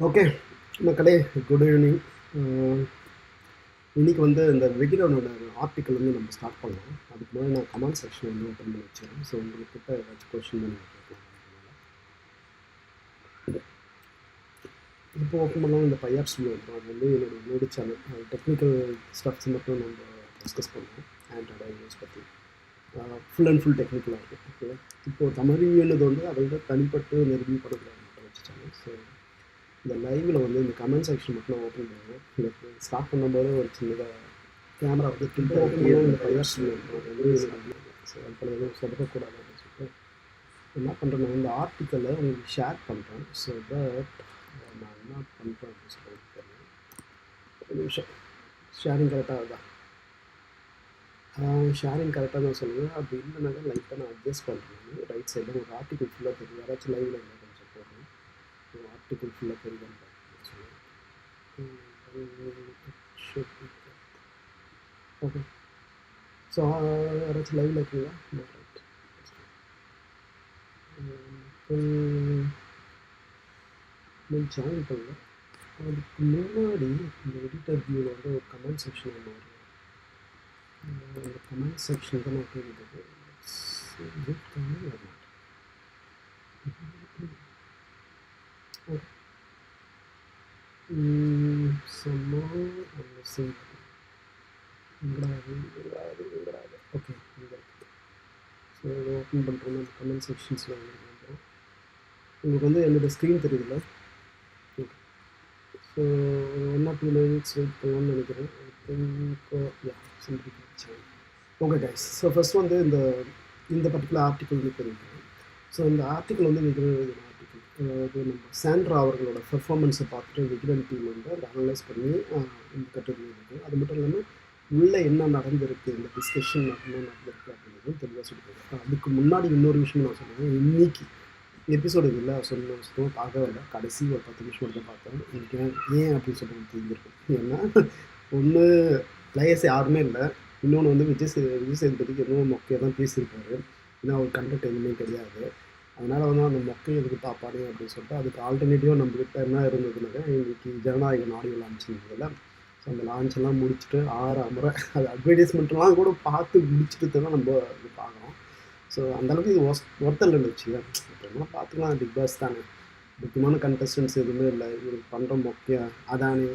Okay மக்களே, good evening. இன்னைக்கு வந்து இந்த வெகிடனோட ஆர்டிக்கல் வந்து நம்ம ஸ்டார்ட் பண்ணலாம். அதுக்கு முன்னாடி நான் கமெண்ட் செக்ஷன் வந்து ஓப்பன் பண்ணி வச்சுருக்கேன். ஸோ உங்கள்கிட்ட ஏதாச்சும் கொஸ்டின் நீங்கள் கேட்கலாம். இப்போ ஓப்பன் பண்ணலாம். இந்த பையாப்ஸ்ல வந்துடும். அது வந்து என்னோட நோடு சேனல் டெக்னிக்கல் ஸ்டப்ஸ் மட்டும் நம்ம டிஸ்கஸ் பண்ணுவோம். ஆண்ட்ராய்டு ஐஓஎஸ் பற்றி ஃபுல் அண்ட் ஃபுல் டெக்னிக்கலாக இருக்கும். ஓகே, இப்போது தமிழ்னது வந்து அதை விட தனிப்பட்டு ரிவ்யூ பண்ணக்கூடாது மட்டும் வச்சுட்டாங்க. ஸோ இந்த லைவில் வந்து இந்த கமெண்ட் செக்ஷன் மட்டும் நான் ஓப்பன் பண்ணுவேன். இந்த ஸ்டார்ட் பண்ணும்போது ஒரு சின்னதாக கேமரா வந்து டில்ட் ஆகி இந்த பையாஸ் ஸோ அதில் எதுவும் சொல்லக்கூடாது அப்படின்னு சொல்லிட்டு என்ன பண்ணுறேன்னா இந்த ஆர்டிக்கலை உங்களுக்கு ஷேர் பண்ணுறேன். ஸோ தட் நான் என்ன பண்ணுறேன் அப்படின்னு சொல்லிட்டு ஒரு நிமிஷம். ஷேரிங் கரெக்டாக தான் ஷேரிங் கரெக்டாக தான் சொல்லுவேன். அப்படி இல்லைனாக்கா லைட்டாக நான் அட்ஜஸ்ட் பண்ணுறேன். ரைட் சைடில் ஒரு ஆர்டிக்கல் ஃபுல்லாக தெரியும். யாராச்சும் லைவில் இருந்தால் கொஞ்சம் போடுறேன். ஒரு ஆர்டிக்கல் ஃபுல்லாக தெரியும் சொல்லுவேன். ஓகே, ஸோ யாராச்சும் லைவில் இருக்கீங்களா? ரைட், ஜாயின் பண்ணல. அதுக்கு முன்னாடி இந்த எடிட்டர் வியூவில் வந்து ஒரு கமெண்ட் செக்ஷன் ஒன்று வரும். அந்த கமெண்ட் செக்ஷன் தான் நான் கேட்குறது. ஓகே, ஸோ இதை ஓப்பன் பண்ணுறோம். அந்த கமெண்ட் செக்ஷன்ஸில் வந்துடும். உங்களுக்கு வந்து என்னோடய ஸ்க்ரீன் தெரியுதுல்ல? Okay, so 1 or 2 minutes wait பண்ணலாம்னு நினைக்கிறேன். ஓகே கைஸ், ஸோ ஃபஸ்ட் வந்து இந்த பர்டிகுலர் ஆர்டிக்கல் வந்து தெரியுது. ஸோ இந்த ஆர்டிக்கல் வந்து விகிடன் ஆர்டிக்கல், அதாவது நம்ம சாண்ட்ரா அவர்களோட பெர்ஃபார்மன்ஸை பார்த்துட்டு விகிடன் டீம் வந்து அதை அனலைஸ் பண்ணி இந்த கட்டுரை இருக்குது. அது மட்டும் இல்லாமல் உள்ளே என்ன நடந்திருக்கு, இந்த டிஸ்கஷன் என்ன நடந்திருக்கு அப்படிங்கிறது தெளிவாக சொல்லியிருக்காங்க. அதுக்கு முன்னாடி இன்னொரு விஷயம் நான் சொல்லுவேன். இன்னைக்கு எபிசோடு இல்லை சுத்தமாக பார்க்கவே இல்லை. கடைசி ஒரு 10 நிமிஷம் மட்டும் பார்த்தேன். எனக்கு ஏன் அப்படின்னு சொல்லிட்டு தெரிஞ்சிருக்கும். ஏன்னா ஒன்று பிளேயர்ஸ் யாருமே இல்லை, இன்னொன்று வந்து விஜய் சேதுபதிக்கு இன்னும் மொக்கையாக தான் பேசியிருப்பாரு. ஏன்னா அவர் கண்டென்ட் எதுவுமே கிடையாது. அதனால் வந்து அந்த மொக்கை எதுக்கு பார்ப்பாரு அப்படின்னு சொல்லிட்டு அதுக்கு ஆல்டர்னேட்டிவாக நம்மக்கிட்ட என்ன இருந்ததுனாக்கா இன்றைக்கி ஜனநாயகன் ஆடியோ லான்ச் இருந்ததில்ல. ஸோ அந்த லான்ச்செல்லாம் முடிச்சுட்டு 6 முறை அது அட்வர்டைஸ்மெண்ட்லாம் கூட பார்த்து முடிச்சுட்டு தான் நம்ம இது பார்க்குறோம். ஸோ அந்தளவுக்கு இது ஒர்த்தல் இருந்துச்சு. இப்போ பார்த்துக்கலாம், பிக் பாஸ் தானே, முக்கியமான கண்டஸ்டன்ஸ் எதுவுமே இல்லை. இவருக்கு பண்ணுற மொக்கையா அதானே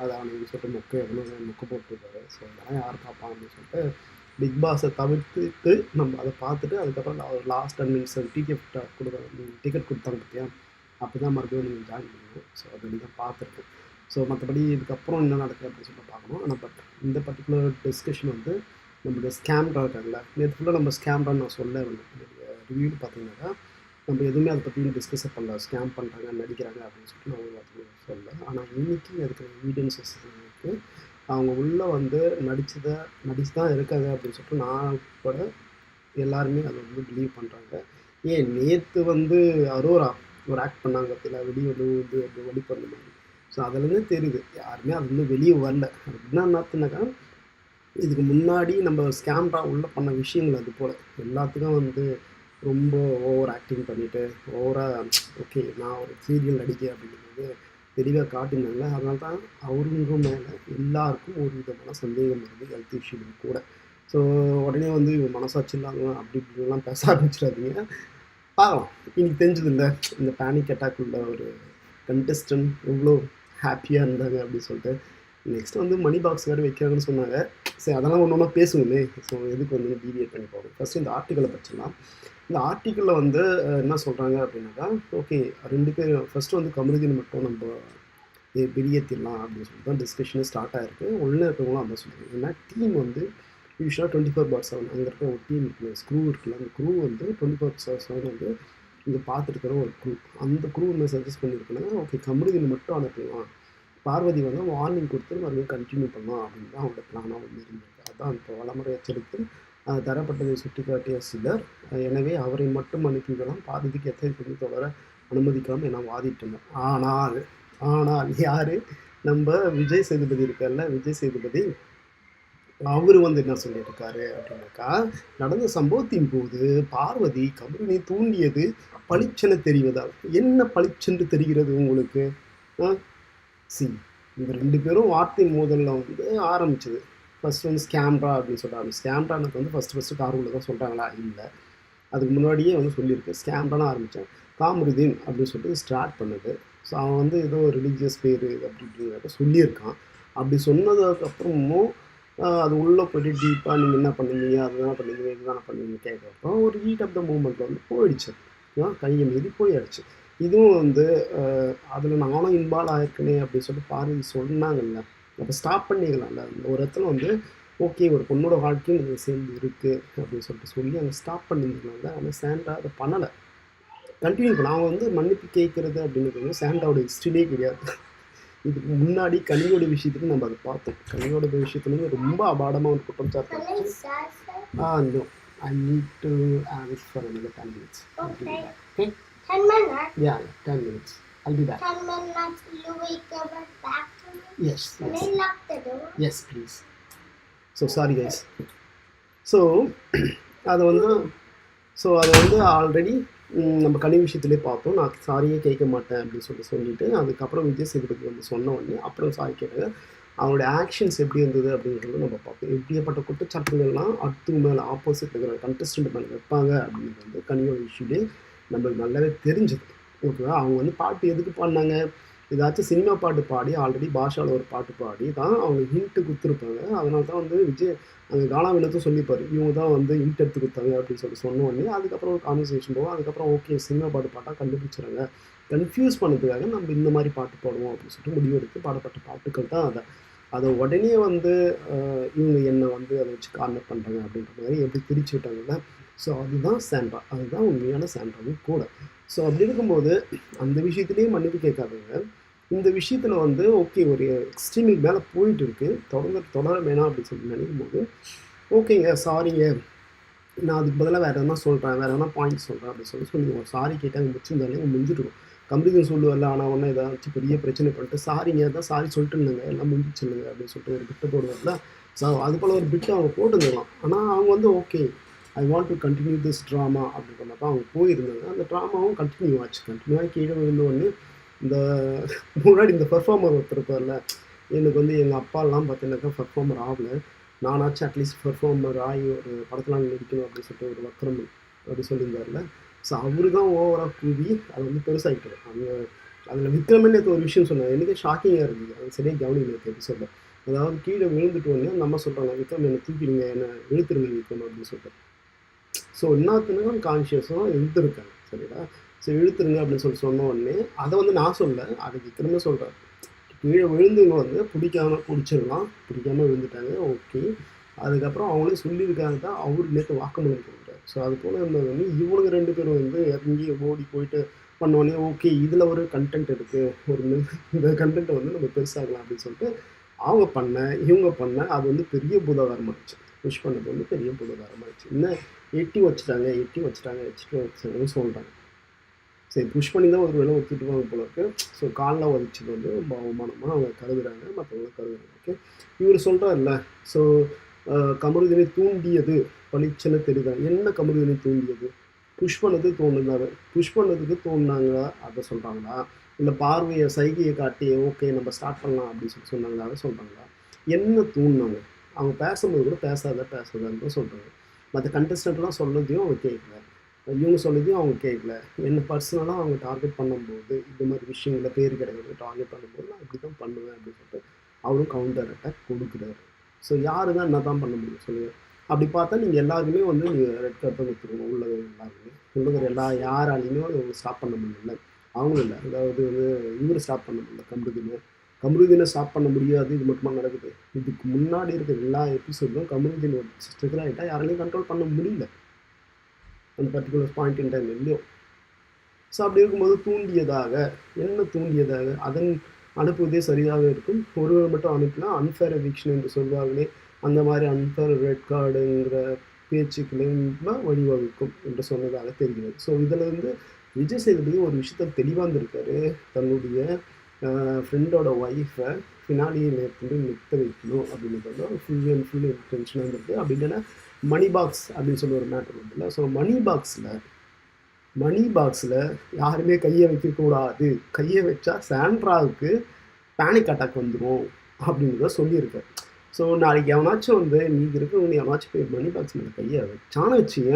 அதானேன்னு சொல்லிட்டு மொக்கை எவ்வளோ மொக்கை போட்டுருக்காரு. ஸோ இதெல்லாம் யார் பார்ப்பான் அப்படின்னு சொல்லிட்டு பிக் பாஸை தவிர்த்துட்டு நம்ம அதை பார்த்துட்டு அதுக்கப்புறம் ஒரு லாஸ்ட் 10 minutes டிக்கெட் கொடுத்தாங்க பார்த்தியா, அப்படி தான் மறுபடியும் நீங்கள் ஜாயின் பண்ணுவோம். ஸோ அது தான் பார்த்துருக்கேன். ஸோ மற்றபடி இதுக்கப்புறம் என்ன நடக்குது அப்படின்னு சொல்லிட்டு பார்க்கணும். ஆனால் பட் இந்த பர்டிகுலர் டிஸ்கஷன் வந்து நம்மளுடைய ஸ்கேம்ரா இருக்காங்களா, நேற்று ஃபுல்லாக நம்ம ஸ்கேம்ரான்னு நான் சொல்ல ரிவ்யூ பார்த்தீங்கன்னா நம்ம எதுவுமே அதை பற்றி டிஸ்கஸ் பண்ணல. ஸ்கேம் பண்ணுறாங்க, நடிக்கிறாங்க அப்படின்னு சொல்லிட்டு நான் ஒரு வார்த்தை சொல்லலை. ஆனால் இன்றைக்கி அதுக்கு எவிடன்சஸ் இருக்குது. அவங்க உள்ளே வந்து நடிச்சு தான் இருக்காங்க அப்படின்னு சொல்லிட்டு நான் கூட எல்லாருமே அதை வந்து பிலீவ் பண்ணுறாங்க. ஏன் நேற்று வந்து அரோரா ஒரு ஆக்ட் பண்ணாங்க பற்றில வெளியே வந்து வழி பண்ண மாதிரி. ஸோ அதுலேருந்தே தெரியுது யாருமே அது வந்து வெளியே வரல. அது என்னன்னாக்கா இதுக்கு முன்னாடி நம்ம ஸ்கேம்ரா உள்ளே பண்ண விஷயங்கள் அது போல் எல்லாத்துக்கும் வந்து ரொம்ப ஓவர் ஆக்டிங் பண்ணிவிட்டு ஓவராக ஓகே நான் ஒரு சீரியல் நடிக்க அப்படிங்கிறது தெளிவாக காட்டினாங்க. அதனால தான் அவருங்க மேலே எல்லாருக்கும் ஒரு விதமான சந்தேகம் வருது, ஹெல்த் இஷ்யூ கூட. ஸோ உடனே வந்து மனசாட்சி இல்லாமல் அப்படி இப்படிலாம் பேச ஆரம்பிச்சிடாதீங்க. பார்க்கலாம், இன்னைக்கு தெரிஞ்சதில்லை இந்த பேனிக் அட்டாக் உள்ள ஒரு கண்டஸ்டன்ட் எவ்வளோ ஹாப்பியாக இருந்தாங்க அப்படின்னு சொல்லிட்டு. நெக்ஸ்ட் வந்து மணி பாக்ஸ் வேறு வைக்கிறாங்கன்னு சொன்னாங்க. சரி, அதெல்லாம் ஒன்று ஒன்றா பேசுவோமே. ஸோ எதுக்கு வந்து டீவியேட் பண்ணி போகும். ஃபஸ்ட்டு இந்த ஆர்டிக்கலை படிச்சிடலாம். இந்த ஆர்டிக்கலில் வந்து என்ன சொல்கிறாங்க அப்படின்னாக்கா, ஓகே 2 பேர் ஃபஸ்ட்டு வந்து கமருதீன் மட்டும் நம்ம வெளியேற்றிடலாம் அப்படின்னு சொல்லிட்டு தான் டிஸ்கஷனே ஸ்டார்ட் ஆகிருக்கு. உள்ளே இருக்கவங்களும் அதான் சொல்லுவாங்க. ஏன்னா டீம் வந்து யூஸ்வலாக 24/7 அங்கே இருக்க ஒரு டீம் இருக்குல்ல, ஸ்க்ரூ இருக்குல்ல, அந்த க்ரூ வந்து 24/7 வந்து இங்கே பார்த்துருக்கிற ஒரு க்ரூ. அந்த க்ரூ என்ன சஜஸ்ட் பண்ணியிருக்குன்னா, ஓகே கமருதீன் மட்டும் அனுப்பலாம், பார்வதி வந்து வார்னிங் கொடுத்து மறுபடியும் கண்டினியூ பண்ணலாம் அப்படின்னு தான் அவங்களோட பிளானாக வந்து இருந்திருக்கு. அதுதான் இப்போ வளமுறை எச்சரித்து தரப்பட்டதை சுட்டிக்காட்டிய சிலர், எனவே அவரை மட்டும் அனுப்பிவிடலாம், பார்வதிக்கு எச்சரிக்கை தொடர அனுமதிக்காமல் என வாதிட்டனர். ஆனால் யார் நம்ம விஜய் சேதுபதி இருக்கார்ல, விஜய் சேதுபதி அவர் வந்து என்ன சொல்லியிருக்காரு அப்படின்னாக்கா, நடந்த சம்பவத்தின் போது பார்வதி கமருதீனை தூண்டியது பளிச்சென தெரிவதால். என்ன பளிச்சென்று தெரிகிறது உங்களுக்கு? சி இந்த 2 பேரும் வார்த்தை மோதல்ல வந்து ஆரம்பிச்சது. ஃபர்ஸ்ட் வந்து ஸ்கேம்ரா அப்படின்னு சொல்றாங்க. ஸ்கேம்ரானுக்கு வந்து ஃபர்ஸ்ட் காருக்குள்ள தான் சொல்றாங்களா? இல்ல. அதுக்கு முன்னாடியே வந்து சொல்லியிருக்கு. ஸ்கேம்ரான்னு ஆரம்பிச்சாங்க. காமருதீன் அப்படின்னு சொல்லிட்டு ஸ்டார்ட் பண்ணுது. ஸோ அவன் வந்து ஏதோ ரிலீஜியஸ் பேர் அப்படி இப்படிங்கிறத சொல்லியிருக்கான். அப்படி சொன்னதுக்கப்புறமும் அது உள்ளே போய்ட்டு டீப்பாக நீங்கள் என்ன பண்ணுவீங்க, அதுதானே பண்ணுவீங்க, இதுதானே பண்ணுவீங்க கேட்குறப்போ ஒரு ஹீட் ஆஃப் த மூமெண்ட்டில் வந்து போயிடுச்சு. கையை மீறி போயிடுச்சு. இதுவும் வந்து அதில் நானும் இன்வால்வ் ஆயிருக்கனே அப்படின்னு சொல்லிட்டு பாரதி சொன்னாங்கல்ல. அப்போ ஸ்டாப் பண்ணிக்கலாம்ல. இந்த ஒரு இடத்துல வந்து ஓகே ஒரு பொண்ணோட வாழ்க்கையும் இது சேர்ந்து இருக்குது அப்படின்னு சொல்லிட்டு சொல்லி அங்கே ஸ்டாப் பண்ணியிருந்தாங்க. ஆனால் சாண்டா அதை பண்ணலை, கண்டினியூ பண்ண. அவங்க வந்து மன்னிப்பு கேட்குறது அப்படின்னு சாண்டாவோட ஹிஸ்ட்ரிலே கிடையாது. இதுக்கு முன்னாடி கனியோட விஷயத்துக்கு நம்ம அதை பார்த்தோம். கனியோட விஷயத்துலேருந்து ரொம்ப அபாடமாக ஒரு குற்றம் சாட்டு. I need to have it for another 10 minutes. Okay. 10 minutes? Yeah, 10 minutes. I'll be back. 10 minutes, you will come back to me? Yes. Can I lock the door? Yes, please. So, sorry guys. So, அது வந்து already நம்ம கனி விஷயத்துலேயே பார்த்தோம். நான் சாரியே கேட்க மாட்டேன் அப்படின்னு சொல்லிட்டு அதுக்கப்புறம் விஜய் சேதுபதி வந்து சொன்ன உடனே அப்புறம் சாரி கேட்டாங்க. அவங்களுடைய ஆக்ஷன்ஸ் எப்படி இருந்தது அப்படிங்கிறது நம்ம பார்ப்போம். எப்படியாப்பட்ட குற்றச்சாட்டுகள்லாம் அடுத்து மேலே ஆப்போசிட் இருக்கிற கண்டஸ்டன்ட் மேலே வைப்பாங்க அப்படிங்கிறது வந்து கனியோட இஷ்யூலே நம்மளுக்கு நல்லாவே தெரிஞ்சது. ஓகேவா? அவங்க வந்து பாட்டு எதுக்கு பாடினாங்க? ஏதாச்சும் சினிமா பாட்டு பாடி ஆல்ரெடி பாஷாவில் ஒரு பாட்டு பாடி தான் அவங்க ஹிண்ட்டு கொடுத்துருப்பாங்க. அதனால தான் வந்து விஜய் அந்த கானா வினத்தும் சொல்லிப்பார், இவங்க தான் வந்து ஹிண்ட் எடுத்து கொடுத்தாங்க அப்படின்னு சொன்ன உடனே அதுக்கப்புறம் ஒரு கான்வர்சேஷன் போவோம். அதுக்கப்புறம் ஓகே சினிமா பாட்டு பாட்டாக கண்டுபிடிச்சிடுறாங்க, கன்ஃபியூஸ் பண்ணதுக்காக நம்ம இந்த மாதிரி பாட்டு பாடுவோம் அப்படின்னு சொல்லிட்டு முடிவெடுத்து பாடப்பட்ட பாட்டுக்கள் தான் அதை உடனே வந்து இவங்க என்னை வந்து அதை வச்சு கார்னர் பண்ணுறாங்க அப்படின்ற மாதிரி எப்படி பிரித்து விட்டாங்கல்ல. ஸோ அதுதான் சாண்ட்ரா, அதுதான் உண்மையான சாண்ட்ராவும் கூட. ஸோ அப்படி இருக்கும்போது அந்த விஷயத்துலேயே மன்னிப்பு கேட்காதவங்க இந்த விஷயத்தில் வந்து ஓகே ஒரு எக்ஸ்ட்ரீமுக்கு மேலே போயிட்டு இருக்குது, தொடர வேணாம் அப்படின்னு சொல்லி நினைக்கும் போது ஓகேங்க சாரிங்க, நான் அதுக்கு பதிலாக வேறு எதனா சொல்கிறேன், வேறு எதனா பாயிண்ட் சொல்கிறேன் அப்படின்னு சொல்லி ஒரு சாரி கேட்டாங்க முடிச்சிருந்தாலே முடிஞ்சிருக்கும். கம்பெனிக்கும் சொல்லுவார்ல, ஆனால் ஒன்றா ஏதாச்சும் பெரிய பிரச்சனை பண்ணிட்டு சாரிங்க தான் சாரி சொல்லிட்டு இல்லைங்க எல்லாம் முடிச்சிருங்க அப்படின்னு சொல்லிட்டு ஒரு பிட்டை போடுவார்ல. ஸோ அது போல் ஒரு பிட்டு அவங்க போட்டுருந்துடலாம். ஆனால் அவங்க வந்து okay I want to continue this drama அப்படின்ற மாதிரி தான் அவங்க போயிருந்தாங்க. அந்த ட்ராமாவும் கண்டினியூ ஆகி கீழே விழுந்தோடனே இந்த முன்னாடி இந்த பெர்ஃபார்மர் ஒருத்தர் இருப்பார்ல, எனக்கு வந்து எங்கள் அப்பாலாம் பார்த்தீங்கன்னாக்கா பெர்ஃபார்மர் ஆகலை, நானாச்சும் அட்லீஸ்ட் பெர்ஃபார்மர் ஆகி ஒரு படத்தில் நடிக்கணும் அப்படின்னு சொல்லிட்டு ஒரு வக்கரம் அப்படி சொல்லியிருந்தார்ல. ஸோ அவரு தான் ஓவராக கூவி அதை வந்து பெருசாகிட்டு அவங்க அதில் விக்ரமன் நேற்று ஒரு விஷயம் சொன்னாங்க, எனக்கு ஷாக்கிங்காக இருந்தது. அது சரியாக கவனிங்க நேற்று எபிசோட. அதாவது கீழே விழுந்துட்டு உடனே நம்ம சொல்கிறாங்க விக்ரம் என்னை தூக்கிடுங்க, என்னை இழுத்துருங்க விக்ரம் அப்படின்னு சொல்லிட்டு. ஸோ இன்னொருத்தனுக்கும் கான்ஷியஸும் எழுத்துருக்காங்க சரிடா. ஸோ இழுத்துருங்க அப்படின்னு சொன்ன உடனே அதை வந்து நான் சொல்ல, அதை விக்ரமே சொல்கிறார். கீழே விழுந்துங்க வந்து பிடிச்சிடலாம், பிடிக்காமல் விழுந்துட்டாங்க ஓகே. அதுக்கப்புறம் அவங்களே சொல்லியிருக்காங்க தான் அவரு நேற்று வாக்குமூலம் கொடுக்குறாரு. ஸோ அது போல் இருந்தது வந்து இவனுங்க 2 பேரும் வந்து இறங்கி ஓடி போயிட்டு பண்ணோடனே ஓகே இதில் ஒரு கண்டென்ட் இருக்குது, ஒரு இந்த கண்டென்ட்டை வந்து நம்ம பெருசாகலாம் அப்படின்னு சொல்லிட்டு அவங்க இவங்க அது வந்து பெரிய பூதாகாரமாகிடுச்சு. புஷ் பண்ணது வந்து பெரிய பூதாகாரமாகிடுச்சு. இன்னும் எட்டி வச்சுட்டாங்கன்னு சொல்கிறாங்க. சரி புஷ் பண்ணி தான் ஒரு வேலை ஒத்துட்டுவாங்க போல இருக்கு. ஸோ காலில் வலிச்சது வந்து ரொம்ப அவமானமாக அவங்க கருதுறாங்க, மற்றவங்களும் கருதுறாங்க. ஓகே இவர் சொல்கிறார்ல, ஸோ கமருதீனை தூண்டியது பளிச்சென தெரியுதாங்க. என்ன கமருதீனை தூண்டியது? புஷ் பண்ணது புஷ் பண்ணதுக்கு தோணுனாங்களா அதை சொல்கிறாங்களா, இல்லை பார்வையை சைகையை காட்டி ஓகே நம்ம ஸ்டார்ட் பண்ணலாம் அப்படின்னு சொன்னாங்களா அதை சொல்கிறாங்களா? என்ன தூண்டினாங்க? அவங்க பேசும்போது கூட பேசாதான்னு தான் சொல்கிறாங்க. மற்ற கண்டஸ்டன்ட்லாம் சொல்லதையும் அவங்க கேட்கல, இவங்க சொல்லதையும் அவங்க கேட்கல. என்ன பர்சனலாக அவங்க டார்கெட் பண்ணும்போது இந்த மாதிரி விஷயங்களை பேர் கிடைக்கிறது டார்கெட் பண்ணும்போது நான் இப்படி தான் பண்ணுவேன் அப்படின்னு சொல்லிட்டு அவரும் கவுண்டர் அட்டாக் கொடுக்குறாரு. ஸோ யாரு தான் என்ன தான் பண்ண முடியும் சொல்லுங்கள்? அப்படி பார்த்தா நீங்கள் எல்லாருக்குமே வந்து நீங்கள் ரெட் கார்டு தான் கொடுத்துருக்கணும். உள்ளவர் யாராலையுமே அவங்க ஸ்டாப் பண்ண முடியல, அவங்களும் இல்லை. அதாவது வந்து இவர் ஸ்டாப் பண்ண முடியல, கமருதீனை ஸ்டாப் பண்ண முடியாது. இது மட்டுமா நடக்குது? இதுக்கு முன்னாடி இருக்கிற எல்லா எபிசோடும் கமருதீன் ஸ்ட்ரிக்கர் ஆகிட்டா யாராலையும் கண்ட்ரோல் பண்ண முடியல அந்த பர்டிகுலர் பாயிண்ட் இன் டைம் இல்லையோ. ஸோ அப்படி இருக்கும்போது என்ன தூண்டியதாக அதன் அனுப்புவதே சரியாக இருக்கும். ஒருவர் மட்டும் அனுப்பினா அன்ஃபேர் எவிக்ஷன் என்று சொல்வார்களே, அந்த மாதிரி அன்ஃபேர் ரெட் கார்டுங்கிற பேச்சுக்களையும் வழிவகுக்கும் என்று சொன்னதாக தெரிகிறது. ஸோ இதில் இருந்து விஜய் சேதுபதி ஒரு விஷயத்த தெளிவாக இருந்திருக்காரு, தன்னுடைய ஃப்ரெண்டோட ஒய்ஃபை ஃபினாலியை நேற்று நிற்க வைக்கணும் அப்படின்றது வந்து ஃபுல் இன்டென்ஷனாக இருந்திருக்கு. அப்படி இல்லைன்னா மணி பாக்ஸ் அப்படின்னு சொல்லி ஒரு மேட்டர் இருக்குல்ல. ஸோ மணி பாக்ஸில் மணி பாக்ஸில் யாருமே கையை வைக்கக்கூடாது, கையை வச்சா சாண்ட்ராவுக்கு பேனிக் அட்டாக் வந்துடும் அப்படின்றத சொல்லியிருக்காரு. ஸோ நாளைக்கு எவனாச்சும் வந்து நீங்கள் இருக்கிறவங்க எவனாச்சும் போய் மணி பாக்ஸ் மேலே கையை வச்சான்னு வச்சுங்க,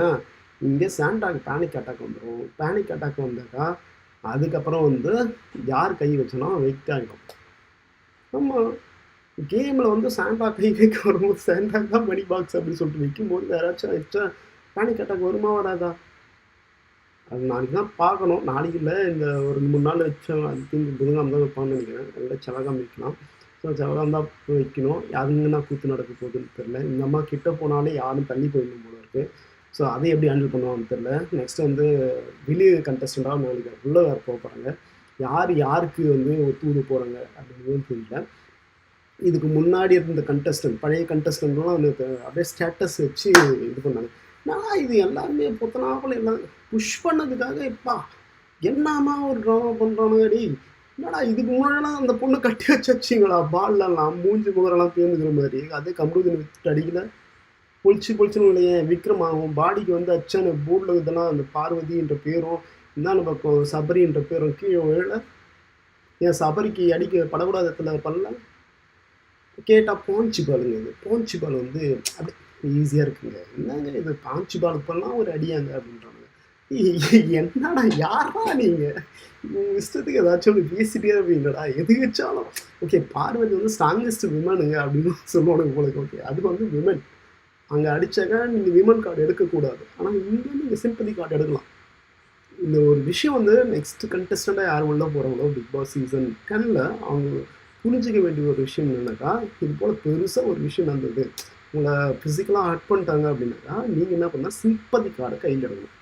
இங்கே சாண்ட்ராவுக்கு பேனிக் அட்டாக் வந்துடும். பேனிக் அட்டாக் வந்தாக்கா அதுக்கப்புறம் வந்து யார் கை வச்சோன்னா வெயிட் ஆகிடும். ஆமாம், கேமில் வந்து சாண்டா கை வைக்க வரும்போது சாண்டா தான் மணி பாக்ஸ் அப்படின்னு சொல்லிட்டு வைக்கும்போது யாராச்சும் வச்சா பேனிக் அட்டாக் வருமா வராதா? அது நாளைக்கு தான் பார்க்கணும். நாளைக்கு இல்லை, இந்த ஒரு 3 நாள் வச்சோம். அது திங்க புதன்கிழமை தான் வைப்பான்னு நினைக்கிறேன். இல்லை செவ்வாய்க்கிழமை வைக்கலாம். ஸோ செவ்வாய்க்கிழமை தான் வைக்கணும். யாருங்கன்னா கூத்து நடக்க போகுதுன்னு தெரில. இந்த அம்மா கிட்ட போனாலே யாரும் தள்ளி போயிடணும் போல இருக்குது. ஸோ அதை எப்படி ஹேண்டில் பண்ணுவாங்கன்னு தெரில. நெக்ஸ்ட்டு வந்து வெளியே கண்டஸ்டண்ட்டாக நாளைக்கு உள்ளே வேறு போக போகிறாங்க. யாருக்கு வந்து ஒத்துழைப்பு போகிறாங்க அப்படிங்கிறது தெரியல. இதுக்கு முன்னாடி இருந்த கண்டஸ்டன்ட், பழைய கண்டஸ்டன்ட்லாம் வந்து அப்படியே ஸ்டேட்டஸ் வச்சு இது பண்ணாங்க. நான் இது எல்லாருமே பொத்தனாப்பில் எல்லாம் புஷ் பண்ணதுக்காக எப்பா என்னம்மா ஒரு ட்ராமா பண்ணுறானுங்கடி. என்னடா இதுக்கு முன்னாடிலாம் அந்த பொண்ணு கட்டி வச்சிங்களா பால்லாம் மூஞ்சி முகரெல்லாம் பேர்ந்துக்கிற மாதிரி. அதே கம்ப்யூட்டர் வித்துட்டு அடிக்கல பொழிச்சுன்னு இல்லையே. விக்ரம் ஆகும் பாடிக்கு வந்து அச்சன் போர்டில் இதெல்லாம் அந்த பார்வதின்ற பேரும் இந்தான பக்கம் சபரின்ற பேரும் கீழே விழல. என் சபரிக்கு அடிக்க படக்கூடாத இடத்துல பண்ணல. கேட்டால் பாஞ்சு பாலுங்க. இது பாஞ்சு பால் வந்து அப்படி ஈஸியாக இருக்குங்க. என்னங்க இது பாஞ்சு பால் பண்ணலாம் ஒரு அடியாங்க அப்படின்றாங்க. என்னடா யாரா நீங்கள் இஷ்டத்துக்கு ஏதாச்சும் ஒன்று பேசிட்டே இருப்பீங்களா? எது வச்சாலும் ஓகே பார்வதி வந்து ஸ்ட்ராங்கஸ்ட் விமனுங்க அப்படின்னு சொல்லுவானுங்க போல. ஓகே அது வந்து விமன். அங்கே அடித்தாக்கா நீங்கள் விமன் கார்டு எடுக்கக்கூடாது. ஆனால் இங்கே நீங்கள் சிம்பதி கார்டு எடுக்கலாம். இந்த ஒரு விஷயம் வந்து நெக்ஸ்ட் கண்டஸ்டண்ட்டாக யார் உள்ள போகிறாங்களோ பிக் பாஸ் சீசன் 10ல் அவங்க புரிஞ்சிக்க வேண்டிய ஒரு விஷயம் என்னன்னாக்கா, இது போல் பெருசாக ஒரு விஷயம் நடந்தது, உங்களை ஃபிசிக்கலாக ஹர்ட் பண்ணிட்டாங்க அப்படின்னாக்கா நீங்கள் என்ன பண்ணால் சிம்பதி கார்டை கையில் எடுக்கணும்.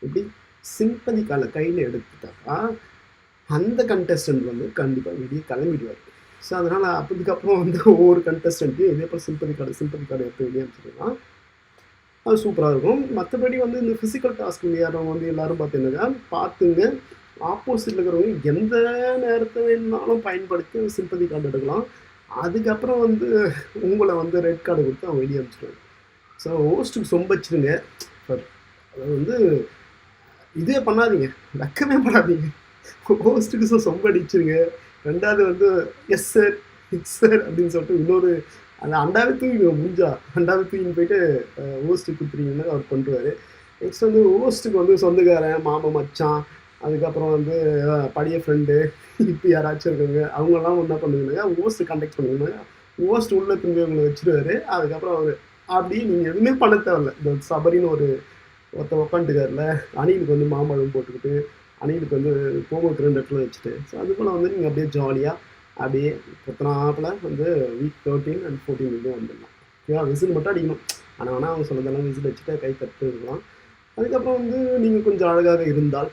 எப்படி சிம்பதி கார்டை கையில் எடுத்துட்டாக்கா அந்த கண்டஸ்டன்ட் வந்து கண்டிப்பாக வெளியே கிளம்பிடுவார். ஸோ அதனால் அதுக்கப்புறம் வந்து ஒவ்வொரு கண்டஸ்டண்ட்டையும் இதே போல் சிம்பதி கார்டு எடுத்து வெளியே அனுப்பிச்சிங்கன்னா அது சூப்பராக இருக்கும். மற்றபடி வந்து இந்த ஃபிசிக்கல் டாஸ்க் விளையாடுறவங்க வந்து எல்லோரும் பார்த்தீங்கன்னாக்கா பார்த்துங்க, ஆப்போசிட்டில் இருக்கிறவங்க எந்த நேரத்தை வேணுனாலும் பயன்படுத்தி சிம்பதி கார்டு எடுக்கலாம். அதுக்கப்புறம் வந்து உங்களை வந்து ரெட் கார்டு கொடுத்து அவங்க வெளியே அனுப்பிச்சிடுவாங்க. ஸோ ஹோஸ்ட்டுக்கு சொம்பச்சிருங்க. அதை வந்து இதே பண்ணாதீங்க, வெக்கமே பண்ணாதீங்க. ஹோஸ்ட்டுக்கு சொம்படிச்சிருங்க. ரெண்டாவது வந்து எஸ் சார் அப்படின்னு சொல்லிட்டு இன்னொரு அந்த அண்டாவே தூக்கி முடிஞ்சா அண்டாவே தூக்கின்னு போயிட்டு ஹோஸ்ட்டுக்கு கொடுத்துருங்கன்னா அவர் பண்ணுவார். நெக்ஸ்ட் வந்து ஹோஸ்ட்டுக்கு வந்து சொந்தக்காரன் மாமன் மச்சான் அதுக்கப்புறம் வந்து பழைய ஃப்ரெண்டு இப்போ யாராச்சும் இருக்காங்க அவங்கெல்லாம் என்ன பண்ணுவீங்க, ஹோஸ்ட்டு கான்டாக்ட் பண்ணுவீங்க. ஹோஸ்ட் உள்ள திரும்பி அவங்களை வச்சுருவாரு. அதுக்கப்புறம் அவர் அப்படி நீங்கள் எதுவுமே பண்ண தேவையில்ல. இந்த சபரின்னு ஒருத்தர் உட்காந்துக்காரில் அணிலுக்கு வந்து மாம்பழம் போட்டுக்கிட்டு அணிலுக்கு வந்து போமோக்கு 2 இடத்துல வச்சுட்டு, ஸோ அது போல் வந்து நீங்கள் அப்படியே ஜாலியாக அப்படியே பொத்தனாப்பில் வந்து வீக் 13 and 14 வந்து வந்துடலாம். ஓகேவா? விசில் மட்டும் அடிக்கணும். ஆனால் அவங்க சொன்னதெல்லாம் விசில் வச்சுட்டு கை தட்டு இருக்கலாம். அதுக்கப்புறம் வந்து நீங்கள் கொஞ்சம் அழகாக இருந்தால்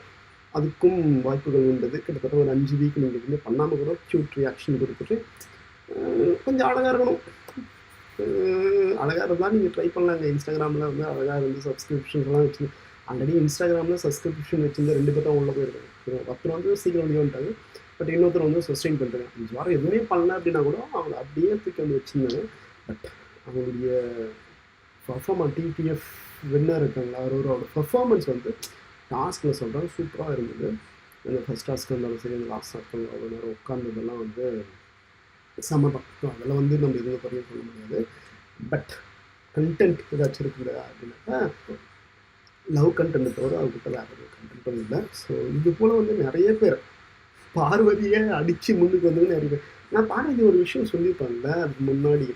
அதுக்கும் வாய்ப்புகள் உண்டது. கிட்டத்தட்ட ஒரு 5 வீக் நீங்கள் எதுவுமே பண்ணாமல் கூட க்யூட் ரியாக்ஷன் கொடுத்துட்டு கொஞ்சம் அழகாக இருக்கணும். அழகாக இருந்தால் நீங்கள் ட்ரை பண்ணலாங்க. இன்ஸ்டாகிராமில் வந்து அழகாக இருந்து சப்ஸ்கிரிப்ஷன்ஸ்லாம் வச்சு ஆல்ரெடி இன்ஸ்டாகிராமில் சப்ஸ்கிரிப்ஷன் வச்சுருந்து 2 பேர் தான் உள்ளே போயிருக்காங்க. ஒருத்தர் வந்து சீக்கிரம் வெளியே வந்துட்டாங்க. பட் இன்னொருத்தர் வந்து சஸ்டெயின் பண்ணுறாங்க. 5 வாரம் எதுவுமே பண்ணல அப்படின்னா கூட அவங்க அப்படியே தூக்கி வந்து வச்சுருந்தாங்க. பட் அவங்களுடைய டிடிஎஃப் வின்னர் இருக்காங்களா அவரோட பர்ஃபார்மன்ஸ் வந்து டாஸ்கில் சொல்கிறாங்க சூப்பராக இருந்தது. அந்த ஃபஸ்ட் டாஸ்க் இருந்தாலும் சரி, அந்த லாஸ்ட் டாஸ்க் அவ்வளோ நேரம் உட்கார்ந்ததெல்லாம் வந்து சமதான். ஸோ அதில் வந்து நம்ம எதுவும் குறைய சொல்ல முடியாது. பட் கண்டென்ட் ஏதாச்சும் இருக்குது அப்படின்னாக்கா லவ் கண்டென்ட்டை தவிர அவங்ககிட்ட வேறு ஒரு கண்டென்ட்டும் இல்லை. ஸோ இது போல் வந்து நிறைய பேர் பார்வதியை அடித்து முன்னுக்கு வந்து நிறைய பேர். நான் பார்வதி ஒரு விஷயம் சொல்லியிருப்பாங்கல்ல அதுக்கு முன்னாடி,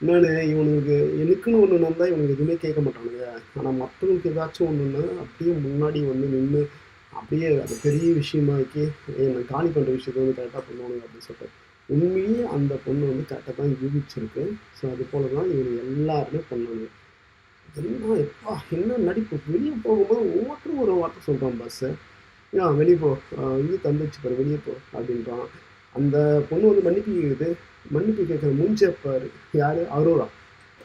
என்னென்னு இவனுக்கு எனக்குன்னு ஒன்று இருந்தால் இவனுக்கு எதுவுமே கேட்க மாட்டானுங்க, ஆனால் மற்றவங்களுக்கு ஏதாச்சும் ஒன்றுன்னா அப்படியே முன்னாடி வந்து நின்று அப்படியே அது பெரிய விஷயமாக்கி என்னை காலி பண்ணுற விஷயத்த வந்து கரெக்டாக பண்ணுவானுங்க அப்படின்னு சொல்லிட்டு உண்மையே அந்த பொண்ணு வந்து கரெக்டாக தான் யூகிச்சிருக்கு. ஸோ அது போல தான் இவங்க எல்லாருமே பண்ணாங்க. என்ன நடிப்பு. வெளியே போகும்போது ஒவ்வொருத்தரும் ஒரு வார்த்தை சொல்கிறான். பஸ்ஸு வெளியே போ, இது தந்துச்சு பாரு வெளியே போ அப்படின்றான். அந்த பொண்ணு வந்து மன்னிப்பு கேட்குற மூஞ்சப்பாரு. யார்? அரோரா.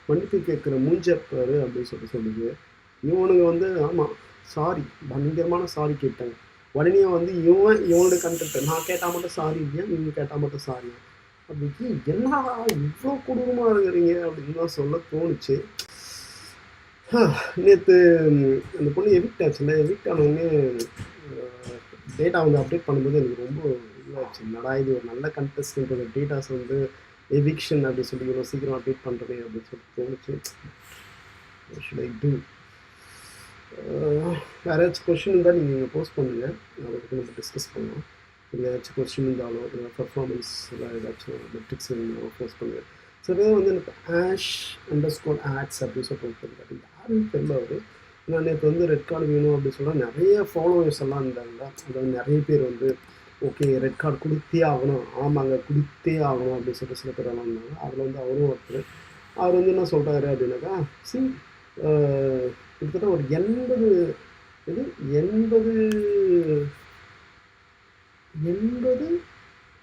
மன்னிப்பு கேட்குற மூஞ்சப்பாரு அப்படின்னு சொல்லுது. இவனுங்க வந்து ஆமாம் சாரி, பயங்கரமான சாரி கேட்டாங்க. உடனே வந்து இவனோட கண்டென்ட் நான் கேட்டால் மட்டும் சாரி இல்லையா, நீங்கள் கேட்டால் மட்டும் சாரியா அப்படின்னு என்னடா இவ்வளோ கொடூரமாக இருக்கிறீங்க அப்படின்னு தான் சொல்ல தோணுச்சு. நேற்று அந்த பொண்ணு எவிக்ட் ஆச்சுல்ல, எவிக்ட் ஆனவுடனே டேட்டா வந்து அப்டேட் பண்ணும்போது எனக்கு ரொம்ப இதுவாச்சு. என்னடா இது ஒரு நல்ல கண்டெஸ்டன்ட்டோட டேட்டாஸ் வந்து எவிக்ஷன் அப்படி சொல்லி இவ்வளோ சீக்கிரம் அப்டேட் பண்ணுறதே அப்படின்னு சொல்லிட்டு தோணுச்சு. Should I do? வேறு ஏதாச்சும் கொஷின் இருந்தால் நீங்கள் இங்கே போஸ்ட் பண்ணுங்கள், அதை பற்றி நம்ம டிஸ்கஸ் பண்ணலாம். இல்லை ஏதாச்சும் கொஸ்டின் இருந்தாலும் இல்லை பர்ஃபார்மன்ஸ் ஏதாச்சும் மெட்ரிக்ஸ் இருந்தாலும் போஸ்ட் பண்ணுங்கள். சில பேர் வந்து எனக்கு #ads அப்படின்னு சொல்லிட்டு கொடுத்துருக்காரு. யாருன்னு தெரியல அவர். நான் நேற்று வந்து ரெட் கார்டு வேணும் அப்படின்னு சொன்னால் நிறைய ஃபாலோவர்ஸ் எல்லாம் இருந்தாங்க. அதாவது நிறைய பேர் வந்து ஓகே ரெட் கார்டு கொடுத்தே ஆகணும், ஆமாங்க கொடுத்தே ஆகணும் அப்படின்னு சொல்லிட்டு சில பேர் எல்லாம் இருந்தாங்க. அதில் வந்து அவரும் ஒருத்தர். அவர் வந்து என்ன சொல்கிறாரு அப்படின்னாக்கா, கிட்டத்தட்ட ஒரு 80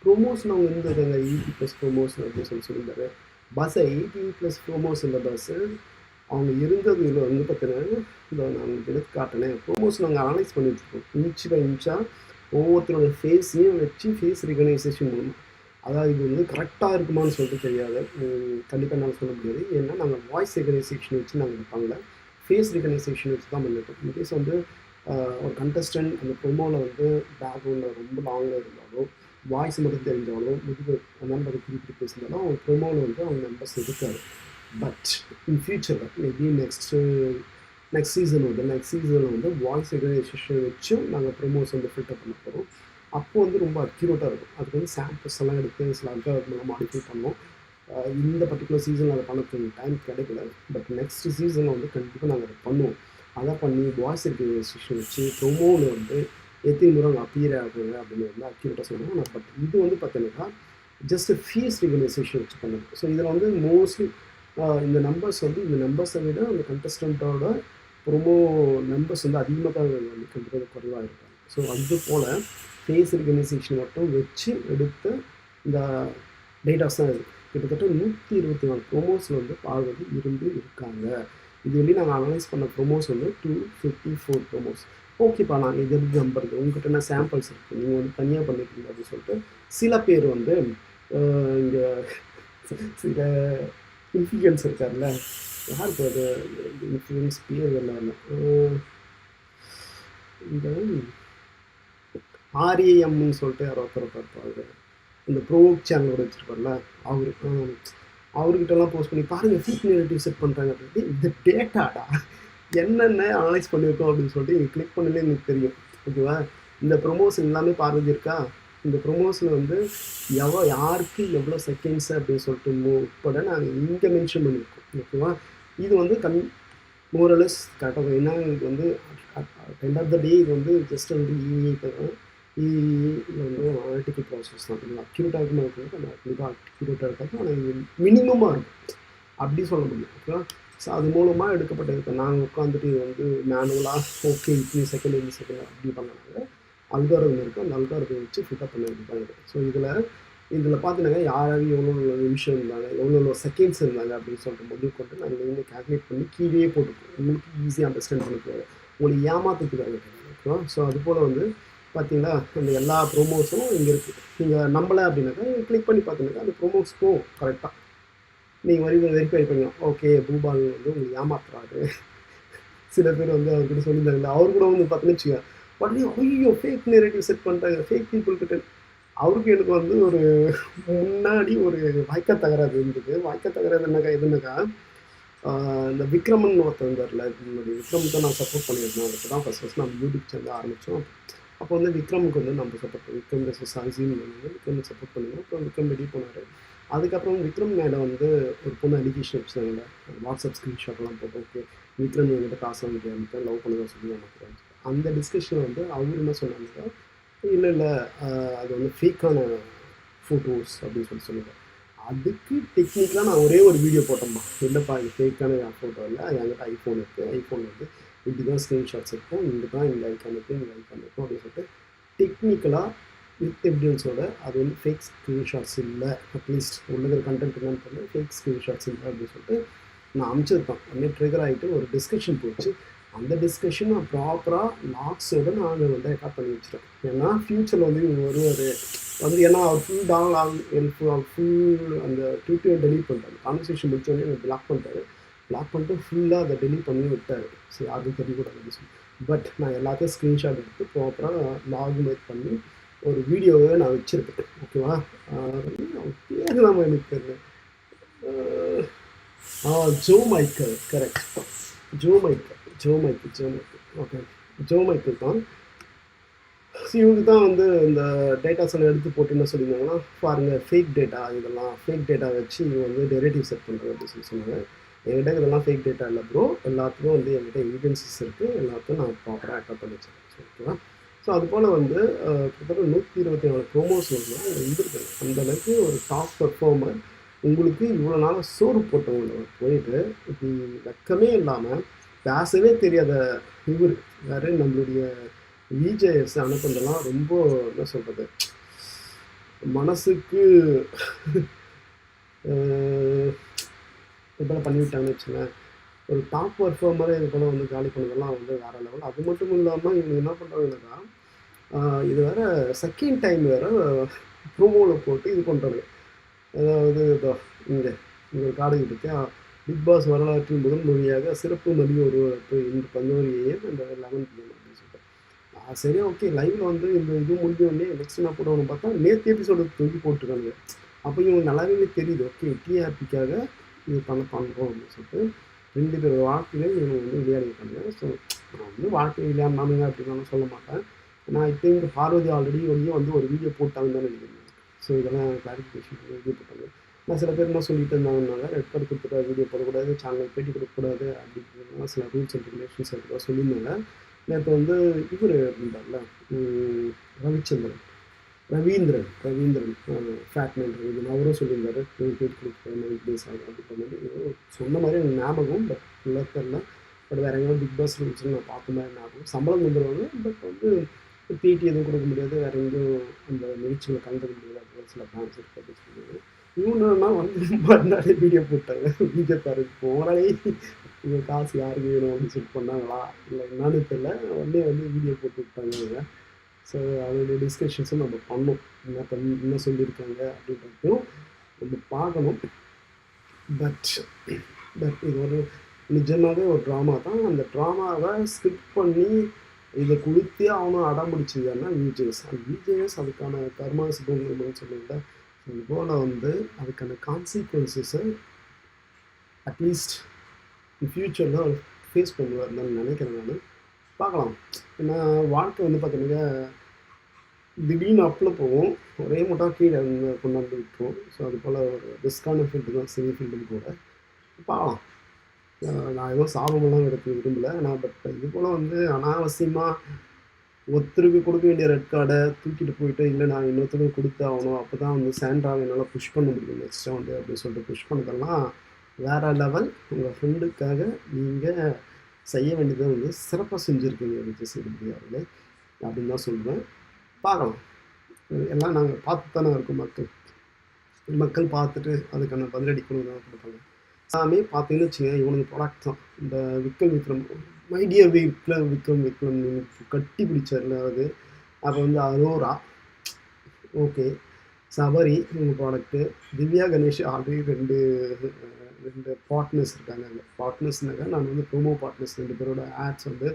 ப்ரொமோஷன் அவங்க இருந்திருக்காங்க. 80+ ப்ரொமோஷன் அப்படின்னு சொல்லியிருந்தாரு. பஸ்ஸை 80+ ப்ரொமோஷன் இந்த பஸ்ஸு அவங்க இருந்தது இதில் வந்து பார்த்தீங்கன்னா, இந்த நான் எடுத்து காட்டினேன் ப்ரொமோஷன் அவங்க அனலைஸ் பண்ணி வச்சுருக்கோம். இன்ச் பை இன்ச்சாக ஒவ்வொருத்தரோட ஃபேஸையும் வச்சு ஃபேஸ் ரெகனைசேஷன் மூலமாக. அதாவது இது வந்து கரெக்டாக இருக்குமான்னு சொல்லிட்டு தெரியாது, கண்டிப்பாக என்னால் சொல்ல முடியாது. ஏன்னா நாங்கள் வாய்ஸ் ரெகனைசேஷன் வச்சு நாங்கள் பண்ணல, ஃபேஸ் ரெகனைசேஷன் வச்சு தான் பண்ணியிருக்கோம். இன்கேஸ் வந்து ஒரு கண்டஸ்டன்ட் அந்த ப்ரொமோவில் வந்து பேக்ரவுண்டில் ரொம்ப லாங்கில் இருந்தாலும், வாய்ஸ் மட்டும் தெரிஞ்சாலும், முதுகு நம்பர் திருப்பி பேசியிருந்தாலும் அவங்க ப்ரொமோவில் வந்து அவங்க நம்பர்ஸ் இருக்காது. பட் இன் ஃபியூச்சரில் மேபி நெக்ஸ்ட் சீசனில் வந்து வாய்ஸ் ரெகனைசேஷன் வச்சும் நாங்கள் ப்ரொமோஸ் வந்து ஃபில்டர் பண்ண போகிறோம். அப்போது வந்து ரொம்ப அக்யூரேட்டாக இருக்கும். அதுக்கு வந்து சாம்பிள்ஸ் எல்லாம் எடுத்து சில அல்காரிதம் மாடிஃபை பண்ணோம். இந்த பர்டிகுலர் சீசனில் அதை பண்ண டைம் கிடைக்கல. பட் நெக்ஸ்ட் சீசனில் வந்து கண்டிப்பாக நாங்கள் அதை பண்ணுவோம். அதை பண்ணி வாய்ஸ் ரெகனைசேஷன் வச்சு ப்ரொமோவில் வந்து எத்தனை முறை அவங்க அப்பியர் ஆகுங்க அப்படின்னு வந்து அக்யூரேட்டாக சொல்லுவாங்க. பட் இது வந்து பார்த்தீங்கன்னா ஜஸ்ட் ஃபேஸ் ரெகனைசேஷன் வச்சு பண்ணுது. ஸோ இதில் வந்து மோஸ்ட்லி இந்த நம்பர்ஸ் வந்து இந்த நம்பர்ஸை விட அந்த கண்டஸ்டண்ட்டோட ப்ரொமோ நம்பர்ஸ் வந்து அதிகமாக வந்து கண்டிப்பாக குறைவாக இருக்காங்க. ஸோ அது போல் ஃபேஸ் ரெகனைசேஷன் மட்டும் வச்சு எடுத்த இந்த டேட்டாஸ் தான் இருக்குது. கிட்டத்தட்ட 124 ப்ரொமோஸில் வந்து பார்வதி இருக்காங்க. இது வெளியே நாங்கள் அனலைஸ் பண்ண ப்ரொமோஸ் வந்து 254 ப்ரொமோஸ். ஓகேப்பா, நாங்கள் இது எப்படி நம்புறது, உங்கள்கிட்ட என்ன சாம்பிள்ஸ் இருக்குது, நீங்கள் வந்து தனியாக பண்ணியிருக்கீங்க அப்படின்னு சொல்லிட்டு சில பேர் வந்து இங்கே சில இன்ஃப்ளூயன்ஸ் இருக்கார்ல, யாருக்கு அது இன்ஃப்ளூயன்ஸ் பேர் வரல, இந்த RAMன்னு சொல்லிட்டு யாரோ ஒருத்தர் பார்ப்பாரு, இந்த ப்ரோக் சேனலோட வச்சுருப்பார்ல அவர்கிட்டலாம் போஸ்ட் பண்ணி பாருங்கள் ஃபேக் நெரேட்டிவ் செட் பண்ணுறாங்க அப்படின்னு. இந்த டேட்டாடா என்னென்ன அனலைஸ் பண்ணியிருக்கோம் அப்படின்னு சொல்லிட்டு நீங்கள் கிளிக் பண்ணலே எனக்கு தெரியும். ஓகேவா, இந்த ப்ரொமோஷன் எல்லாமே பார்வதி இருக்கா, இந்த ப்ரொமோஷன் வந்து யாருக்கு எவ்வளோ செகண்ட்ஸு அப்படின்னு சொல்லிட்டு உட்பட நாங்கள் இங்கே மென்ஷன் பண்ணியிருக்கோம். ஓகேவா, இது வந்து மோரலஸ் கரெக்டாக. ஏன்னா இது வந்து எண்ட் ஆஃப் த டே இது வந்து ஜஸ்ட் வந்து இதில் வந்து அனலிட்டிக்கல் ப்ராசஸ் தான். கொஞ்சம் அக்யூரேட்டாக இருக்குமா இருக்குது, அந்த கண்டிப்பாக அக்யூரேட்டாக இருக்காது, ஆனால் இது மினிமமாக இருக்கும் அப்படி சொல்ல முடியும். ஓகேவா, ஸோ அது மூலமாக எடுக்கப்பட்ட நாங்கள் உட்காந்துட்டு இது வந்து மேனுவலாக ஓகே இத்தனை செகண்ட் அப்படி பண்ணாங்க. அல்காரிதம் இருக்குது, அந்த அல்காரிதம் வச்சு ஃபிட்டப் பண்ண வேண்டியதாக இருக்குது. ஸோ இதில் பார்த்தீங்கன்னா யார் எவ்வளோ நிமிஷம் இருந்தாங்க, எவ்வளோ செகண்ட்ஸ் இருந்தாங்க அப்படின்னு சொல்லிட்டு முதல் கொண்டு நாங்கள் வந்து கால்குலேட் பண்ணி கீழே போட்டுருக்கோம். உங்களுக்கு ஈஸியாக அண்டர்ஸ்டாண்ட் பண்ணிக்குவாங்க, உங்களுக்கு ஏமாற்றத்துக்காக கிடையாது. ஓகேவா, ஸோ அதுபோல் வந்து பார்த்தீங்கன்னா அந்த எல்லா ப்ரோமோஸும் இங்கே இருக்குது. நீங்கள் நம்பலை அப்படின்னாக்கா கிளிக் பண்ணி பார்த்தீங்கன்னாக்கா அந்த ப்ரோமோஸ் கரெக்டாக நீங்கள் வெரிஃபை பண்ணலாம். ஓகே, பூபால் வந்து உங்களுக்கு ஏமாத்துறாரு. சில பேர் வந்து அவர்கிட்ட சொல்லியிருந்தாங்கல்ல, அவர் கூட வந்து பார்த்தீங்கன்னு வச்சுக்கோங்க, உடனே ஐயோ ஃபேக் நெரேட்டிவ் செட் பண்ணிட்டாங்க, ஃபேக் பீப்புள் கிட்ட. அவருக்கு எனக்கு வந்து ஒரு முன்னாடி ஒரு வாய்க்கா தகராறு இருந்தது. வாய்க்கா தகராறு எதுனாக்கா இந்த விக்ரமன் ஒருத்தர் இருந்தார்ல, என்னுடைய விக்ரமுக்கு நான் சப்போர்ட் பண்ணியிருந்தேன். அதுக்கு தான் ஃபஸ்ட் நம்ம யூடியூப் சேனல் ஆரம்பித்தோம். அப்போ வந்து விக்ரமுக்கு வந்து நம்ம சப்போர்ட் பண்ணி விக்ரம் சாய்ஸின்னு வந்து விக்ரமுக்கு சப்போர்ட் பண்ணுவோம். அப்புறம் விக்ரம் ரெடி போனார். அதுக்கப்புறம் விக்ரம் மேலே வந்து ஒரு பொண்ணு அலிகேஷன் வச்சுருந்தாங்க, வாட்ஸ்அப் ஸ்க்ரீன்ஷாட்லாம் போட்டு ஓகே விக்ரம் என்கிட்ட காசு வாங்கிட்டு லவ் பண்ணதான் சொல்லி எனக்கு அந்த டிஸ்கஷனில் வந்து அவர் என்ன சொன்னாங்க, இல்லை அது வந்து ஃபேக்கான ஃபோட்டோஸ் அப்படின்னு சொல்லுவாங்க. அதுக்கு டெக்னிக்கலாக நான் ஒரே ஒரு வீடியோ போட்டோம்மா, இல்லைப்பா இது ஃபேக்கான ஃபோட்டோ இல்லை, என்கிட்ட ஐஃபோன் இருக்குது, ஐஃபோன் வந்து இப்படி தான் ஸ்க்ரீன்ஷாட்ஸ் இருக்கும், இங்கே தான் இந்த ஐக்கான் இருக்குது, இந்த ஐக்கான் இருக்கும் அப்படின்னு சொல்லிட்டு டெக்னிக்கலாக வித் எவிடன்ஸோட அது வந்து ஃபேக் ஸ்க்ரீன்ஷாட்ஸ் இல்லை, அட்லீஸ்ட் உள்ளது கண்டென்ட் என்னன்னு தெரியல, ஃபேக் ஸ்க்ரீன்ஷாட்ஸ் இல்லை அப்படின்னு சொல்லிட்டு நான் அனுப்பிச்சிருப்பேன். உடனே ட்ரிகர் ஆகிட்டு ஒரு டிஸ்கஷன் போச்சு. அந்த டிஸ்கஷன் நான் ப்ராப்பராக லாக்ஸோடு நான் வந்து ரெக்கார்ட் பண்ணி வச்சுட்டேன். ஏன்னா ஃப்யூச்சரில் வந்து இவங்க வருவார் வந்து, ஏன்னா அவர் ஃபுல் அந்த ட்விட்டர் டெலீட் பண்ணிட்டாரு, கான்வர்சேஷன் முடிச்சோடனே எனக்கு பிளாக் பண்ணிட்டாரு. பிளாக் பண்ணிட்டு ஃபுல்லாக அதை டெலிட் பண்ணி விட்டார். சரி யாருக்கும் தெரியக்கூடாது அப்படின்னு சொல்லி. பட் நான் எல்லாத்தையும் ஸ்க்ரீன்ஷாட் எடுத்து ப்ராப்பராக லாகினேட் பண்ணி ஒரு வீடியோவே நான் வச்சுருக்கேன். ஓகேவா? பேர் நம்ம எனக்கு தெரியல. Joe Michael, correct. Joe Michael okay. Joe Michael தான். இவங்க தான் வந்து இந்த டேட்டாஸ் எல்லாம் எடுத்து போட்டு என்ன சொல்லியிருந்தாங்கன்னா, பாருங்கள் ஃபேக் டேட்டா, இதெல்லாம் ஃபேக் டேட்டா வச்சு இவங்க வந்து டெரிவேட்டிவ் செட் பண்ணுறது அப்படின்னு சொல்லி சொன்னாங்க. என்கிட்ட இதெல்லாம் ஃபேக் டேட்டா இல்லை ப்ரோ, எல்லாத்துக்கும் வந்து என்கிட்ட எவிடன்சஸ் இருக்குது, எல்லாத்தையும் நான் ப்ராப்பராக அக்செப்ட் பண்ணி வச்சுருக்கேன். ஓகேவா? ஸோ அது போல் வந்து கிட்டத்தட்ட 124 ப்ரோமோஸ் வந்து இருந்திருக்கு. அந்தளவுக்கு ஒரு டாப் பர்ஃபார்மர். உங்களுக்கு இவ்வளோ நாளாக சோறு போட்டவங்க போயிட்டு இப்படி வெக்கமே இல்லாமல் பேசவே தெரியாத இவர் யார், நம்மளுடைய விஜேஎஸ் அனுப்புனதெல்லாம் ரொம்ப என்ன சொல்கிறது, மனசுக்கு இது போல் பண்ணிவிட்டாங்கன்னு வச்சுக்கேன். ஒரு டாப் பர்ஃபார்மரே இது போல் வந்து காலி பண்ணதெல்லாம் வந்து வேறு லெவல். அது மட்டும் இல்லாமல் இவங்க என்ன பண்ணுறாங்கன்னா, இது வேறு செகண்ட் டைம் வேறு ப்ரோமோவில் போட்டு இது பண்ணுறாங்க. அதாவது இங்கே காடு இருக்கு, பிக் பாஸ் வரலாற்றின் முதல் மொழியாக சிறப்பு மொழி ஒரு இந்த 11 AM அந்த 11 PM அப்படின்னு சொல்லிட்டு. சரி ஓகே, லைவ்ல வந்து இந்த இது முடிஞ்சோடனே நெக்ஸ்ட் என்ன போடுவாங்க பார்த்தா நேற்று எபிசோடு தூக்கி போட்டுருக்காங்க. அப்போ இவங்க நல்லாவே தெரியுது, ஓகே டிஆர்பிக்காக இது பண்ணுறோம் அப்படின்னு சொல்லிட்டு 2 பேர் வாழ்க்கையிலும் இவங்க வந்து விளையாடிருக்காங்க. ஸோ நான் வந்து வாழ்க்கை விளையாடினானுங்க அப்படின்னு சொல்ல மாட்டேன். நான் இப்போ இங்கே பார்வதி ஆல்ரெடி வந்து ஒரு வீடியோ போட்டாங்கன்னு தான் நினைக்கிறேன். ஸோ இதெல்லாம் கிளாரிஃபிகேஷன் வீடியோ போட்டாங்க. நான் சில பேர் என்ன சொல்லிட்டு இருந்தாங்கன்னாங்க, ரெட் கார்டு கொடுத்துட்டா வீடியோ போடக்கூடாது, சேனல் பேட்டி கொடுக்கக்கூடாது அப்படின்னா சில ரூல்ஸ் அண்ட் ரெகுலேஷன்ஸ் அதுக்காக சொல்லியிருந்தாங்க. நேற்று வந்து இவர் இருந்தார்ல, ரவீந்திரன் ஃபேட்மேன் ரவீந்திரன் அவரும் சொல்லியிருந்தாரு, பேட்டி கொடுக்குறேன் நைட் டேஸ் ஆகும் அப்படின்ற மாதிரி சொன்ன மாதிரி எனக்கு ஞாபகம். பட் ஃபுல்லாக தெரில. பட் வேறு எங்கேயாவது பிக் பாஸ் ரூல்ஸ்னு நான் பார்த்த மாதிரி ஞாபகம். சம்பளம் வந்துடுவாங்க, பட் வந்து பேட்டி எதுவும் கொடுக்க முடியாது, வேறு எங்கேயும் அந்த நிகழ்ச்சியில் கலந்துக்க முடியாது, அப்படி சில பிளான்ஸ் இருக்குது அப்படின்னு சொல்லுவாங்க. இவங்கன்னா வந்து மறுநாளே வீடியோ போட்டாங்க. பிஜேபி போனாலே இவங்க காசு யாருக்கு வேணும் அப்படின்னு சொல்லிட்டு பண்ணாங்களா இல்லை என்னன்னு தெரியல, உடனே வந்து வீடியோ போட்டு விட்டாங்க அவங்க. ஸோ அதோடைய டிஸ்கஷன்ஸும் நம்ம பண்ணோம், என்ன சொல்லியிருக்காங்க அப்படின்றதையும் நம்ம பார்க்கணும். பட் இது ஒரு நிஜமாகவே ஒரு ட்ராமா தான். அந்த ட்ராமாவை ஸ்கிரிப்ட் பண்ணி இதை கொடுத்தே அவனும் அடம் பிடிச்சதுன்னா விஜேஎஸ். அந்த விஜேஎஸ் அதுக்கான கர்மா சுப்பிரமணியம்னு சொல்லுவாங்க. இது போல் வந்து அதுக்கான கான்சிக்வன்சஸை அட்லீஸ்ட் ஃப்யூச்சரில் ஃபேஸ் பண்ணுவார் நான் நினைக்கிறேன். நான் பார்க்கலாம். ஏன்னா வாழ்க்கை வந்து பார்த்தீங்கன்னா திடீர்னு அப்பில் போவோம், ஒரே மட்டும் கீழே கொண்டாந்து விட்டுரும். ஸோ அது போல் ஒரு ரிஸ்கான ஃபீல்டு தான் சினி ஃபீல்டும் கூட. பார்க்கலாம். நான் எதுவும் சாபமெல்லாம் எடுக்க விரும்பலை. ஆனால் பட் இது போல் வந்து அனாவசியமாக ஒருத்தருக்கு கொடுக்க வேண்டிய ரெட் கார்டை தூக்கிட்டு போயிட்டு, இல்லை நான் இன்னொருத்தருக்கு கொடுத்து ஆகணும், அப்போ தான் வந்து சாண்ட்ராவை என்னால் புஷ் பண்ண முடியும் நெக்ஸ்ட் ரவுண்டு அப்படின்னு சொல்லிட்டு புஷ் பண்ணதெல்லாம் வேறு லெவல். உங்கள் ஃப்ரெண்டுக்காக நீங்கள் செய்ய வேண்டியதை வந்து சிறப்பாக செஞ்சுருக்கீங்க விஜய் சேதுபதி அவர்களே அப்படின்னு தான் சொல்லுவேன். பார்க்கலாம். எல்லாம் நாங்கள் பார்த்து தானே இருக்கோம். மக்கள் பார்த்துட்டு அதுக்கான பதிலடி கொடுப்பாங்க. சாமி பார்த்தீங்கன்னு வச்சுங்க, இவனுக்கு ப்ராடக்ட் தான். இந்த விக்ரம் மை டியர் விக்ரம் கட்டி பிடிச்சார்ல அது. அப்போ வந்து அரோரா ஓகே, சபரி இவங்க ப்ராடக்ட்டு. திவ்யா கணேஷ் ஆல்ரெடி ரெண்டு பார்ட்னர்ஸ் இருக்காங்க. அந்த பார்ட்னர்ஸ்னாக்கா நான் வந்து ப்ரோமோ பார்ட்னர்ஸ் 2 பேரோட ஆட்ஸ் வந்து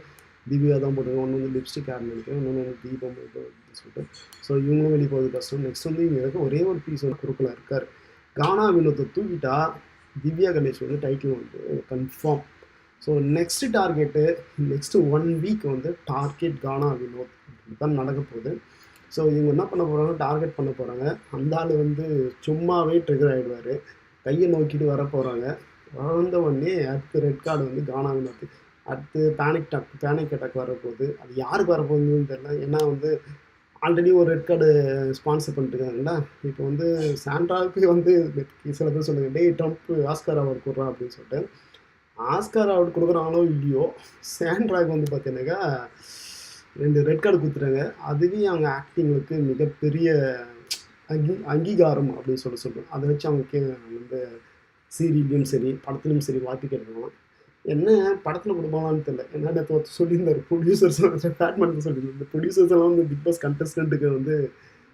திவ்யா தான் போட்டுருக்கேன். ஒன்று வந்து லிப்ஸ்டிக் ஆட் நினைக்கிறேன், இன்னொன்று வந்து தீபம் அப்படின்னு சொல்லிட்டு. ஸோ இவங்களும் வெளியே போகிறது கஷ்டம். நெக்ஸ்ட் வந்து இவங்க ஒரே ஒரு பீஸ் வந்து குறுக்கில் இருக்கார். கானா வினோத்தை தூக்கிட்டா திவ்யா கணேஷ் வந்து டைட்டில் வந்து confirm. So next target next 1 week வந்து டார்கெட் கானா வினோத் தான் நடக்க போகுது. ஸோ இவங்க என்ன பண்ண போகிறாங்க, டார்கெட் பண்ண போகிறாங்க. அந்த ஆள் வந்து சும்மாவே ட்ரிகர் ஆகிடுவார், கையை நோக்கிட்டு வர போகிறாங்க. வளர்ந்த உடனே அடுத்து ரெட் கார்டு வந்து கானா வினோத், அடுத்து பேனிக் அட்டாக் வரப்போகுது. அது யாருக்கு வரப்போகுதுன்னு தெரியல. ஏன்னா வந்து ஆல்ரெடி ஒரு ரெட் கார்டு ஸ்பான்சர் பண்ணிட்டுருக்காங்களா. இப்போ வந்து சாண்ட்ராவுக்கு வந்து சில பேர் சொல்லுங்க, டேய் ட்ரம்ப் ஆஸ்கார் அவார்டு கொடுறான் அப்படின்னு சொல்லிட்டு. ஆஸ்கார் அவார்டு கொடுக்குறாங்களோ இல்லையோ, சாண்ட்ராவுக்கு வந்து பார்த்தீங்கன்னாக்கா 2 ரெட் கார்டு கொடுத்துட்டாங்க. அதுவே அவங்க ஆக்டிங்களுக்கு மிகப்பெரிய அங்கீகாரம் அப்படின்னு சொல்லுவேன். அதை வச்சு அவங்க வந்து சீரியல்லையும் சரி படத்துலையும் சரி வாய்ப்பு கேட்கணும். என்ன படத்தில் கொடுப்பாங்கன்னு தெரியல. ஏன்னா நேற்று சொல்லியிருந்தார் ப்ரொடியூசர்ஸ் பேட்மேன் சொல்லியிருந்தார், இந்த ப்ரொடியூசர்ஸ் எல்லாம் வந்து பிக் பாஸ் கண்டஸ்டண்ட்டுக்கு வந்து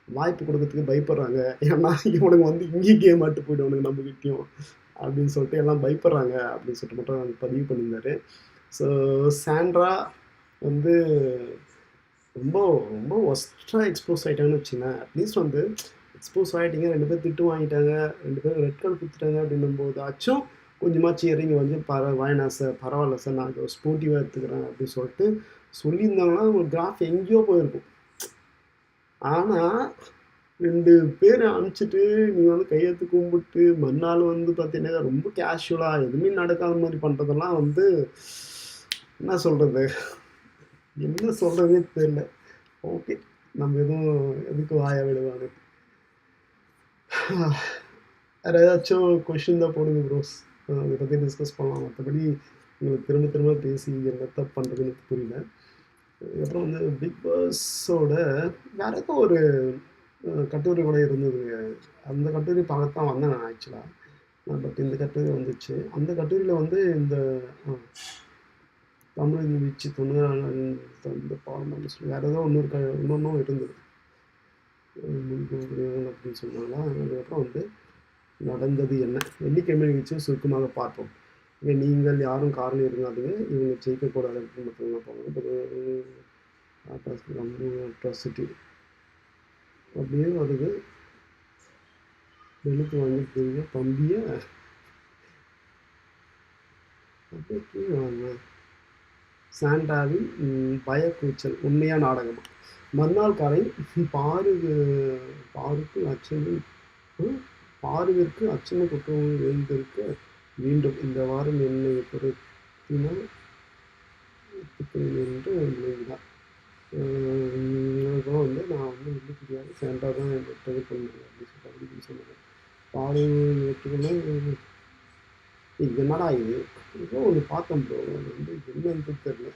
வாய்ப்பு கொடுக்கறதுக்கு பயப்படுறாங்க. ஏன்னா இவனுங்க வந்து இங்கேயும் கேம் ஆட்டு போய்டுவானுங்க நம்மகிட்டையும். அப்படின்னு சொல்லிட்டு எல்லாம் பயப்படுறாங்க அப்படின்னு சொல்லிட்டு மட்டும் பதிவு பண்ணியிருந்தாரு. ஸோ சாண்ட்ரா வந்து ரொம்ப ரொம்ப ஒஸ்ட்டாக எக்ஸ்போஸ் ஆகிட்டாங்கன்னு வச்சுங்களேன். அட்லீஸ்ட் வந்து எக்ஸ்போஸ் ஆகிட்டீங்க, 2 பேர் திட்டு வாங்கிட்டாங்க, 2 பேரும் ரெட் கார்டு கொடுத்துட்டாங்க அப்படின்னும் போதாச்சும் கொஞ்சமாச்சு இறங்கி வந்து வேணாம் சார், பரவாயில்ல சார், நான் இதை ஸ்போர்ட்டிவாக எடுத்துக்கிறேன் அப்படின்னு சொல்லிட்டு சொல்லியிருந்தாங்கன்னா ஒரு கிராஃப் எங்கேயோ போயிருக்கும். ஆனால் 2 பேர் அனுப்பிச்சிட்டு நீங்கள் வந்து கையெழுத்து கும்பிட்டு மறுநாள் வந்து பார்த்தீங்கன்னா ரொம்ப கேஷுவலாக எதுவுமே நடக்காத மாதிரி பண்ணுறதெல்லாம் வந்து என்ன சொல்கிறது, என்ன சொல்கிறதுனே தெரியல. ஓகே, நம்ம எதுக்கு வாய விடுவாங்க. வேறு ஏதாச்சும் கொஷின் தான் போடுங்க ப்ரோஸ், அதை பற்றி டிஸ்கஸ் பண்ணலாம். மற்றபடி உங்களுக்கு திரும்ப திரும்ப பேசி என்னத்த பண்ணுறதுன்னு புரியல. அதுக்கப்புறம் வந்து பிக் பாஸோட வேறு ஏதோ ஒரு கட்டுரை கூட இருந்ததுங்க. அந்த கட்டுரை பார்க்கத்தான் வந்தேன் நான் ஆக்சுவலாக. பட் இந்த கட்டுரை வந்துச்சு. அந்த கட்டுரையில் வந்து இந்த தமிழ் வீச்சு 90 இந்த பாடம் சொல்லி வேறு ஏதோ இன்னொன்றும் இருந்தது அப்படின்னு சொன்னாங்களா. அதுக்கப்புறம் வந்து நடந்தது என்ன, வெள்ளிக்கிழமை நிகழ்ச்சி சுருக்கமாக பார்ப்போம். நீங்கள் யாரும் காரணம் இருக்காதுங்க, இவங்க ஜெயிக்கக்கூடாது அப்படின்னு மட்டும்தான் போவாங்க. அட்ராசிட்டி அப்படியே வருது. வெளுத்து வாங்கிட்டு தம்பிய அப்படியே கீழே வாங்க. சாண்டாவின் பயக்கூச்சல் உண்மையா நாடகமா? மறுநாள் காலை பாருவிற்கு அச்சனை குற்றம் எழுந்திருக்க மீண்டும் இந்த வாரம் என்னை பொருத்தினால் என்று நினைவுதான். அதுக்கப்புறம் வந்து நான் வந்து வெள்ளிக்கிறியாது சாண்டா தான் ட்ரை பண்ணுறேன் அப்படின்னு சொன்னாங்க. பாரு ஏற்றுக்கணும். என்னடா இது, ஏதோ ஒன்று பார்த்தோம் ப்ரோ, அது வந்து என்னன்னு தெரியல.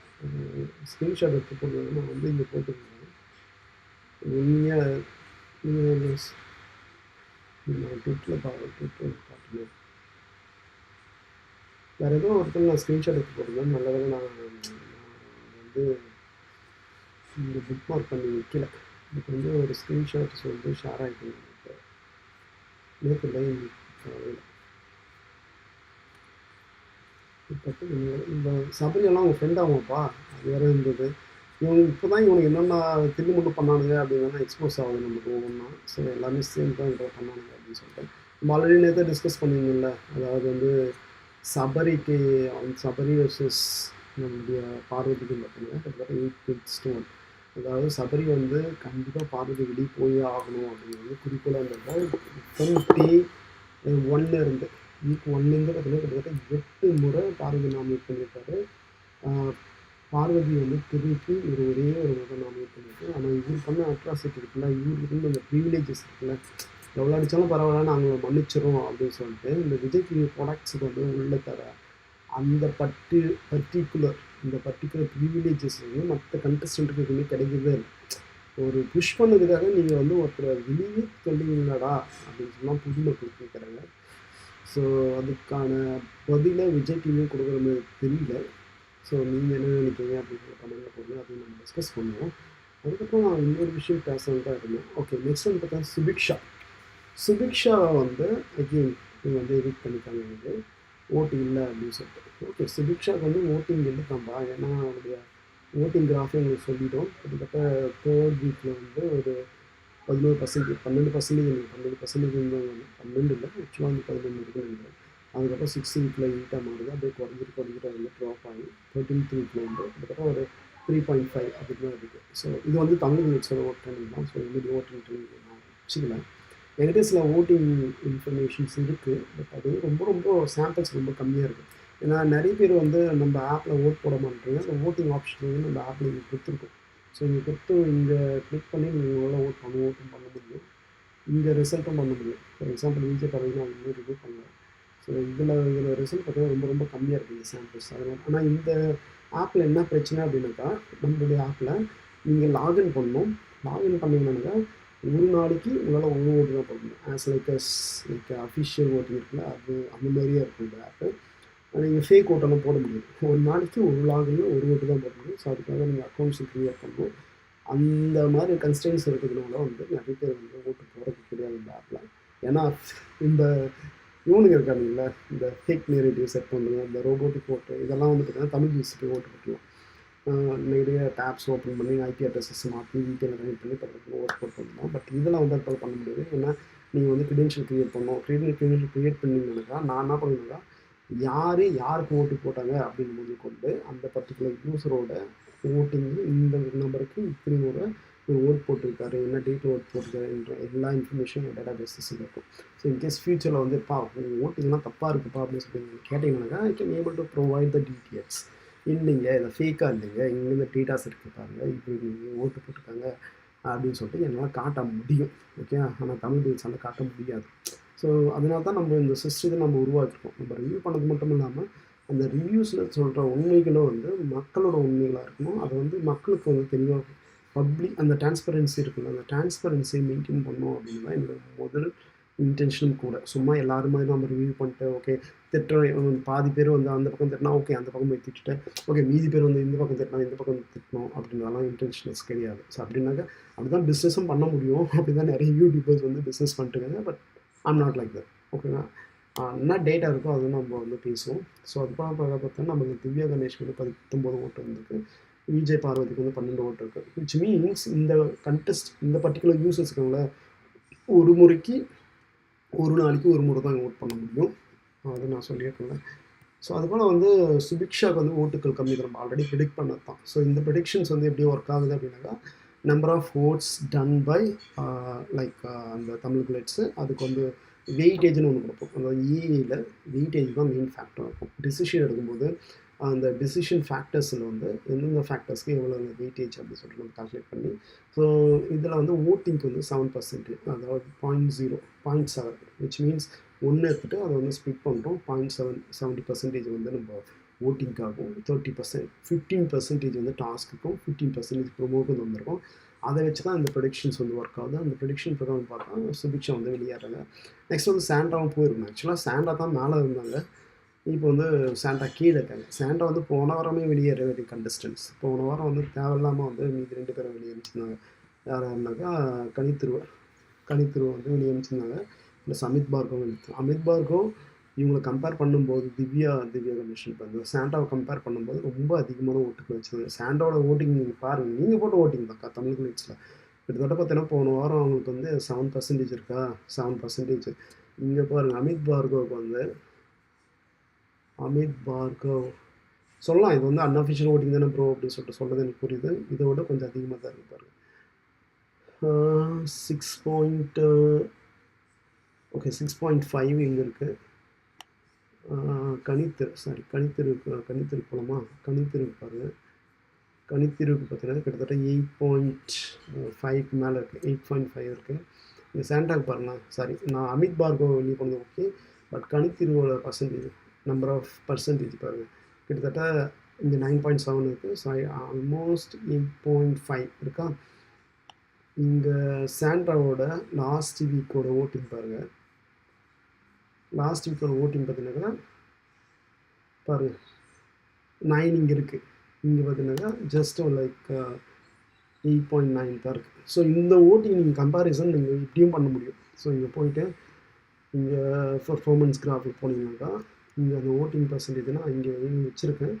ஸ்க்ரீன்ஷாட் எடுத்து போடுறது நான் வந்து இங்கே போட்டுருந்தேன். உண்மையாக நான் ட்விட்டரில் பார்த்துனேன். வேறு ஏதோ ஒருத்தர் நான் ஸ்க்ரீன்ஷாட் எடுத்து போட்டிருந்தேன். நல்ல வேலை நான் வந்து இங்கே புக் மார்க் பண்ணி வைக்கல. இதுக்கு வந்து ஒரு ஸ்க்ரீன்ஷாட்ஸ் வந்து ஷேர் ஆகிட்டு நேற்று லைன் இந்த சபரியெல்லாம் அவங்க ஃப்ரெண்ட் ஆகும்ப்பா, அது வேறு இருந்தது. இவங்க இப்போ தான் இவனுக்கு என்னென்ன தில்லுமுள்ளு பண்ணானுங்க அப்படின்னா எக்ஸ்போஸ் ஆகுது நமக்கு ஒவ்வொன்றா. ஸோ எல்லாமே சேர்ந்து தான் இதை பண்ணானுங்க அப்படின்னு சொல்லிட்டு நம்ம ஆல்ரெடி நேற்று டிஸ்கஸ் பண்ணியிருந்தோம்ல. அதாவது வந்து சபரி வர்சஸ் நம்முடைய பார்வதிக்கு பார்த்தீங்கன்னா கிட்டத்தட்ட 8-1. அதாவது சபரி வந்து கண்டிப்பாக பார்வதி வெளியே போயே ஆகணும் அப்படிங்கிறது குறிக்கோளாக இருந்தது. 21 இருந்து வீக் 1லேருந்து பார்த்தீங்கன்னா கிட்டத்தட்ட 8 முறை பார்வதி நாமினேட் பண்ணியிருக்காரு. பார்வதி வந்து திருப்பி ஒரே ஒரு முறை நாமினேட் பண்ணியிருக்கு. ஆனால் இவர் பண்ண அட்ராசிட்டி இருக்குல்ல, இவருக்கு இருந்த அந்த ப்ரிவிலேஜஸ் இருக்குல்ல, எவ்வளோ அடித்தாலும் பரவாயில்ல நாங்கள் மன்னிச்சிடும் அப்படின்னு சொல்லிட்டு இந்த விஜய் டிவி ப்ராடக்ட்ஸுக்கு வந்து உள்ள தர அந்த பர்டிகுலர் ப்ரிவிலேஜஸ் வந்து மற்ற கண்டஸ்டண்ட்டுக்கு எதுவுமே கிடைக்கவே இல்லை. ஒரு புஷ் பண்ணதுக்காக நீங்கள் வந்து ஒருத்தரை வெளியே சொல்லுவீங்களாடா அப்படின்னு சொன்னால் புதுமக்கள் கேட்குறாங்க. ஸோ அதுக்கான பதிலை விஜய் டிவியும் கொடுக்குற மாதிரி தெரியல. ஸோ நீங்கள் என்ன நினைக்கிறீங்க அப்படின்னு கமெண்ட்டில் போடுங்க, அப்படின்னு நம்ம டிஸ்கஸ் பண்ணுவோம். அதுக்கப்புறம் நான் இன்னொரு விஷயம் பேசணும் தான் இருந்தேன். ஓகே, நெக்ஸ்ட் வந்து பார்த்தா சுபிக்ஷாவை வந்து அகெயின் இவங்க வந்து எடிட் பண்ணிட்டாங்க. எனக்கு ஓட்டு இல்லை அப்படின்னு சொல்லிட்டு. ஓகே, சுபிக்ஷாவுக்கு வந்து ஓட்டிங் இல்லைக்காம்பா, ஏன்னா அவனுடைய ஓட்டிங் கிராஃபே உங்களுக்கு சொல்லிட்டோம். கிட்டத்தட்ட 3rd வீக்கில் வந்து ஒரு 11%, 12% எனக்கு 12% இருந்தவங்க 12 இல்லை ஆக்சுவலாக வந்து 11 இருக்குன்னு நினைக்கிறேன். அதுக்கப்புறம் 6th வீக்கில் 8 மாறுது, அப்படியே குறைஞ்சிட்டு அதில் ட்ராப் ஆகி 13th வீக்கில் வந்து கிட்டத்தட்ட ஒரு 3.5 அதுக்கு தான் இருக்குது. ஸோ இது வந்து தமிழ் நியூஸோட ஓட் ட்ரெண்டிங் தான். ஸோ இந்த ஓட்டிங் ட்ரெண்டிங் நான் வச்சுக்கல. என்கிட்ட சில ஓட்டிங் இன்ஃபர்மேஷன்ஸ் இருக்குது. பட் அது ரொம்ப ரொம்ப சாம்பிள்ஸ் ரொம்ப கம்மியாக இருக்குது. ஏன்னா நிறைய பேர் வந்து நம்ம ஆப்பில் ஓட் போட மாட்டேங்க. அந்த ஓட்டிங் ஆப்ஷன் வந்து நம்ம ஆப்பில் இங்கே கொடுத்துருக்கோம். ஸோ இங்கே கொடுத்து இங்கே கிளிக் பண்ணி நீங்கள் எவ்வளோ ஓட்டும் பண்ண முடியும், இங்கே ரிசல்ட்டும் பண்ண முடியும். ஃபார் எக்ஸாம்பிள் விஜய் பரவாயில்ல நான் இன்னும் ரிவ்யூ பண்ணேன். ஸோ இதில் ரிசல்ட் பார்த்தீங்கன்னா ரொம்ப ரொம்ப கம்மியாக இருக்குது இந்த சாம்பிள்ஸ். அதனால் ஆனால் இந்த ஆப்பில் என்ன பிரச்சனை அப்படின்னாக்கா, நம்மளுடைய ஆப்பில் நீங்கள் லாகின் பண்ணணும். லாகின் பண்ணிங்கன்னாக்கா ஒரு நாளைக்கு உங்களால் ஒரு ஓட்டு தான் போட முடியும். லைக் அஃபிஷியல் ஓட்டிங் இருக்குல்ல, அது அந்த மாதிரியே இருக்கும் இந்த ஆப்பு. நீங்கள் ஃபேக் ஓட்டெல்லாம் போட முடியும். ஒரு நாளைக்கு ஒரு லாகினில் ஒரு ஓட்டு தான் போட முடியும். ஸோ அதுக்காக நீங்கள் அக்கௌண்ட்ஸ் க்ரியேட் பண்ணணும். அந்த மாதிரி கன்ஸ்டன்ஸ் இருக்கிறதுனால வந்து நிறைய பேர் வந்து ஓட்டு போடுறது கிடையாது இந்த ஆப்பில். ஏன்னா இந்த இவனுங்க இருக்கானுங்கள இந்த ஃபேக் நேரேட்டிவ் செட் பண்ணுங்க, இந்த ரோபோட்டிக் ஓட்டு, இதெல்லாம் வந்து பார்த்தீங்கன்னா தமிழ் யூஸுக்கு ஓட்டு போட்டுருவோம். நிறைய டேப்ஸ் ஓப்பன் பண்ணி ஐபி அட்ரஸஸ் மாற்றி வீட்டில் கனெக்ட் பண்ணி பக்கத்தில் ஓட்டு போட்டு பண்ணலாம். பட் இதெல்லாம் வந்து அது பண்ண முடியாது. ஏன்னா நீங்கள் வந்து க்ரிடென்ஷியல் க்ரியேட் பண்ணணும். க்ரிடென்ஷியல் க்ரியேட் பண்ணிங்கனாக்கா நான் என்ன பண்ணுவேன்னா யார் யாருக்கு ஓட்டு போட்டாங்க அப்படின்னு முதல் கொண்டு அந்த பர்டிகுலர் யூஸரோட ஓட்டிங் இந்த நம்பருக்கு இப்படி ஒரு ஓட் போட்டிருக்காரு, என்ன டேட் ஓட் போட்டிருக்காரு என்ற எல்லா இன்ஃபர்மேஷனும் டேட்டா பேஸஸில் இருக்கும். ஸோ இன்கேஸ் ஃபியூச்சரில் வந்து உங்கள் ஓட்டிங்லாம் தப்பாக இருக்குப்பா அப்படின்னு சொல்லி நீங்கள் கேட்டிங்கனாக்கா I can able to provide the details. இல்லைங்க இதை ஃபேக்காக இல்லைங்க, இங்கேருந்து டேட்டாஸ் இருக்குது பாருங்கள், இப்படி நீங்கள் ஓட்டு போட்டிருக்காங்க அப்படின்னு சொல்லிட்டு என்னால் காட்ட முடியும். ஓகே, ஆனால் தமிழ் பேஸால் காட்ட முடியாது. ஸோ அதனால தான் நம்ம இந்த சிஸ்டத்தை நம்ம உருவாக்கிருக்கோம். நம்ம ரிவ்யூ பண்ணது மட்டும் இல்லாமல் அந்த ரிவ்யூஸில் சொல்கிற உண்மைகளும் வந்து மக்களோட உண்மைகளாக இருக்கணும். அதை வந்து மக்களுக்கு வந்து தெளிவாக பப்ளிக் அந்த டிரான்ஸ்பரன்சி இருக்குல்ல, அந்த டிரான்ஸ்பரன்சியை மெயின்டைன் பண்ணணும் அப்படின்னு தான் என்னோட முதல் இன்டென்ஷனும் கூட. சும்மா எல்லாரும் மாதிரி நம்ம ரிவ்யூ பண்ணிட்டு ஓகே திட்டுறோம், பாதி பேர் வந்து அந்த பக்கம் திட்டினா ஓகே அந்த பக்கம் போய் திட்டுட்டேன், ஓகே மீதி பேர் வந்து இந்த பக்கம் திட்டினா இந்த பக்கம் திட்டணும் அப்படின்றதெல்லாம் இன்டென்ஷன்ஸ் கிடையாது. ஸோ அப்படின்னாக்க அப்படி தான் பிஸ்னஸும் பண்ண முடியும். அப்படி தான் நிறைய யூடியூபர்ஸ் வந்து பிஸ்னஸ் பண்ணிட்டுருக்காங்க. But I'm not like that. ஓகேங்களா, என்ன டேட்டா இருக்கோ அது நம்ம வந்து பேசுவோம். ஸோ அதுக்காக பார்த்தா நமக்கு திவ்யா கணேஷ் வந்து 19 ஓட்டு வந்துருக்கு, விஜய் பார்வதிக்கு வந்து 12 ஓட்டு இருக்குது. விச் மீன்ஸ் இந்த கண்டெஸ்ட் இந்த பர்டிகுலர் யூசர்ஸ் இருக்காங்கள ஒரு முறைக்கு ஒரு நாளைக்கு ஒரு முறை தான் ஓட் பண்ண முடியும். அது நான் சொல்லியிருக்கேன். ஸோ அதுபோல் வந்து சுபிக்ஷாவுக்கு வந்து ஓட்டுகள் கம்மி தான், நம்ம ஆல்ரெடி ப்ரிடிக்ட் பண்ணது தான். ஸோ இந்த ப்ரிடிக்ஷன்ஸ் வந்து எப்படி ஒர்க் ஆகுது அப்படின்னாக்கா number of votes done by like அந்த தமிழ் கிளேட்ஸு அதுக்கு வந்து வெயிட்டேஜ்னு ஒன்று கொடுப்போம். அந்த இஏயில் வெயிட்டேஜ் தான் மெயின் ஃபேக்டர் இருக்கும். டிசிஷன் எடுக்கும்போது அந்த டிசிஷன் ஃபேக்டர்ஸில் வந்து எந்தெந்த ஃபேக்டர்ஸ்க்கு எவ்வளோ வெயிட்டேஜ் அப்படின்னு சொல்லிட்டு நம்ம கால்குலேட் பண்ணி, ஸோ இதில் வந்து ஓட்டிங்க்கு வந்து 7%, அதாவது 0.7 விச் மீன்ஸ் ஒன்று எடுத்துகிட்டு அதை வந்து ஸ்பிட் பண்ணுறோம். 70% வந்து நம்ம ஓட்டிங்காகும், 30% 15% வந்து டாஸ்க்குக்கும், 15% ப்ரொமோக்கும் வந்திருக்கும். அதை வச்சு தான் இந்த ப்ரொடிக்ஷன்ஸ் வந்து ஒர்க் ஆகுது. அந்த ப்ரொடிக்ஷன் பிரகாரம் பார்த்தா சுபிக்ஷா வந்து வெளியேறாங்க. நெக்ஸ்ட் வந்து சாண்டாவும் போயிருந்தாங்க. ஆக்சுவலாக சாண்டா தான் மேலே இருந்தாங்க, இப்போ வந்து சாண்டா கீழே இருக்காங்க. சாண்டா வந்து போன வாரமே வெளியேற வேண்டிய கண்டஸ்டன்ஸ். போன வாரம் வந்து தேவையில்லாமல் வந்து மீதி 2 பேரும் வெளியே அனுப்பிச்சிருந்தாங்க. யாருன்னாக்கா கனித்திரு வந்து வெளியே அனுப்பிச்சிருந்தாங்க. ப்ளஸ் அமித் பார்கவ் அமித் பார்கவ் இவங்களை கம்பேர் பண்ணும்போது திவ்யா கணேஷன் இப்போ வந்து சாண்டாவை கம்பேர் பண்ணும்போது ரொம்ப அதிகமான ஓட்டுகள் வச்சுருந்தாங்க. சாண்டாவோட ஓட்டிங் நீங்கள் பாருங்கள், நீங்கள் போட்ட ஓட்டிங் தான்க்கா தமிழ் கிளிட்ஸில் கிட்டத்தட்ட பார்த்தீங்கன்னா போன வாரம் அவங்களுக்கு வந்து 7% இருக்கா, 7%. இங்கே பாருங்கள் அமித் பார்கவ் சொல்லலாம் இது வந்து அன்அஃபிஷியல் ஓட்டிங் தானே ப்ரோ அப்படின்னு சொல்லிட்டு சொல்கிறது எனக்கு புரியுது. இதை விட கொஞ்சம் அதிகமாக தான் இருக்கு பாருங்கள். 6.5 இங்கே இருக்குது. கணித்திரு போலமா, கணித்திருக்கு பாருங்கள். கணித்திருக்கு பார்த்தீங்கன்னா கிட்டத்தட்ட 8.5 மேலே இருக்குது, 8.5 இருக்குது. இந்த சாண்டாக்கு பாருங்களேன், சாரி நான் அமித் பார்கவ் வெளியே பண்ணது ஓகே, பட் கணித்திருவோட நம்பர் ஆஃப் பர்சன்டேஜ் பாருங்கள் கிட்டத்தட்ட இங்கே 9.7 இருக்குது. ஸோ ஆல்மோஸ்ட் 8.5 இருக்கா. இங்கே சாண்டாவோட லாஸ்ட் வீக்கோட ஓட்டிங் பாருங்கள். லாஸ்ட் வீக்கோட ஓட்டிங் பார்த்தீங்கன்னாக்கா பாருங்கள் 9 இங்கே இருக்குது. இங்கே பார்த்தீங்கன்னாக்கா ஜஸ்ட் லைக் 8.9 தான் இருக்குது. ஸோ இந்த ஓட்டிங் நீங்கள் கம்பேரிசன் நீங்கள் இப்படியும் பண்ண முடியும். ஸோ இங்கே போயிட்டு இங்கே பர்ஃபார்மன்ஸ் கிராஃபிக் போனீங்கன்னாக்கா இங்கே அந்த ஓட்டிங் பர்சன்டேஜ்னால் இங்கே வச்சுருக்கேன்.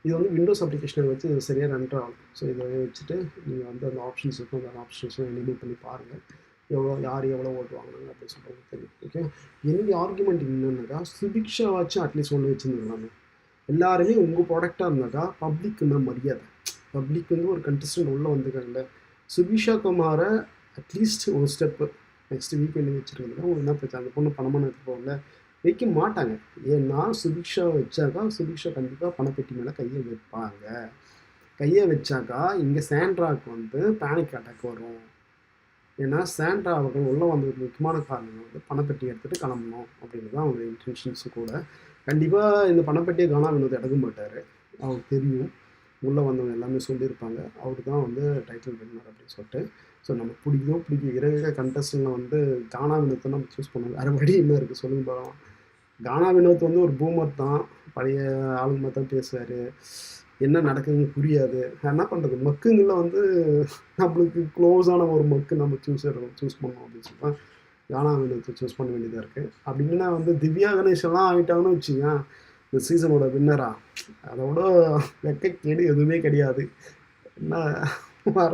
இது வந்து விண்டோஸ் அப்ளிகேஷனை வச்சு இது சரியாக ரன் ஆகும். ஸோ இதை வச்சுட்டு நீங்கள் வந்து அந்த ஆப்ஷன்ஸ் இருக்கும், அந்த ஆப்ஷன்ஸும் எனேபிள் பண்ணி பாருங்கள் யார் எவ்வளோ ஓட்டு வாங்கினாங்க அப்படின்னு சொல்கிறது தெரியும். ஓகே, என்னுடைய ஆர்குமெண்ட் என்னன்னாக்கா சுபிக்ஷா வச்சு அட்லீஸ்ட் ஒன்று வச்சுருந்துருக்காங்க. எல்லாருமே உங்கள் ப்ராடக்டாக இருந்தாக்கா பப்ளிக்குன்னா மரியாதை. பப்ளிக் வந்து ஒரு கண்டஸ்டன்ட் உள்ளே வந்துருக்காங்கல்ல, சுபிக்ஷா குமாரை அட்லீஸ்ட் ஒரு ஸ்டெப்பு நெக்ஸ்ட் வீக் வெளியே வச்சுருக்காங்க. உங்களுக்கு என்ன பிரச்சனை, அந்த பொண்ணு பணமான எடுத்துப்போம்ல, வைக்க மாட்டாங்க. ஏன்னா சுபிக்ஷா வச்சாக்கா சுபிக்ஷா கண்டிப்பாக பணப்பெட்டி மேலே கையை வச்சாக்கா இங்கே சாண்ட்ராவுக்கு வந்து பேனிக் அட்டாக் வரும். ஏன்னா சாண்ட்ரா அவர்கள் உள்ளே வந்ததுக்கு முக்கியமான காரணம் வந்து பணப்பெட்டி எடுத்துகிட்டு கிளம்பணும் அப்படிங்கிறது தான் அவங்க இன்டென்ஷன்ஸும் கூட. கண்டிப்பாக இந்த பணப்பெட்டியை காணா வினோத் எடுக்க மாட்டார், அவருக்கு தெரியும். உள்ளே வந்தவங்க எல்லாமே சொல்லியிருப்பாங்க அவர் தான் வந்து டைட்டில் வின்னர் அப்படின்னு சொல்லிட்டு. ஸோ நம்ம பிடிக்கிற கண்டஸ்டன்ட்டில் வந்து கானா வினோத்தை நம்ம சூஸ் பண்ணுவோம். வேறு வழி என்ன இருக்குது சொல்லுங்க பார்க்கலாம். கானா வினோத் வந்து ஒரு பூமர் தான், பழைய ஆளுங்க மாதிரி தான் பேசுவார், என்ன நடக்குதுன்னு புரியாது. என்ன பண்ணுறது, மக்குங்களில் வந்து நம்மளுக்கு க்ளோஸான ஒரு மக்கு நம்ம சூஸ் பண்ணோம் அப்படின்னு சொல்லிட்டு யானா வினோத்தை சூஸ் பண்ண வேண்டியதாக இருக்குது. அப்படின்னா வந்து திவ்யா கணேஷெல்லாம் ஆகிட்டாங்கன்னு வச்சுங்க இந்த சீசனோட வின்னரா, அதோட வெட்கக்கேடு எதுவுமே கிடையாது. என்ன வர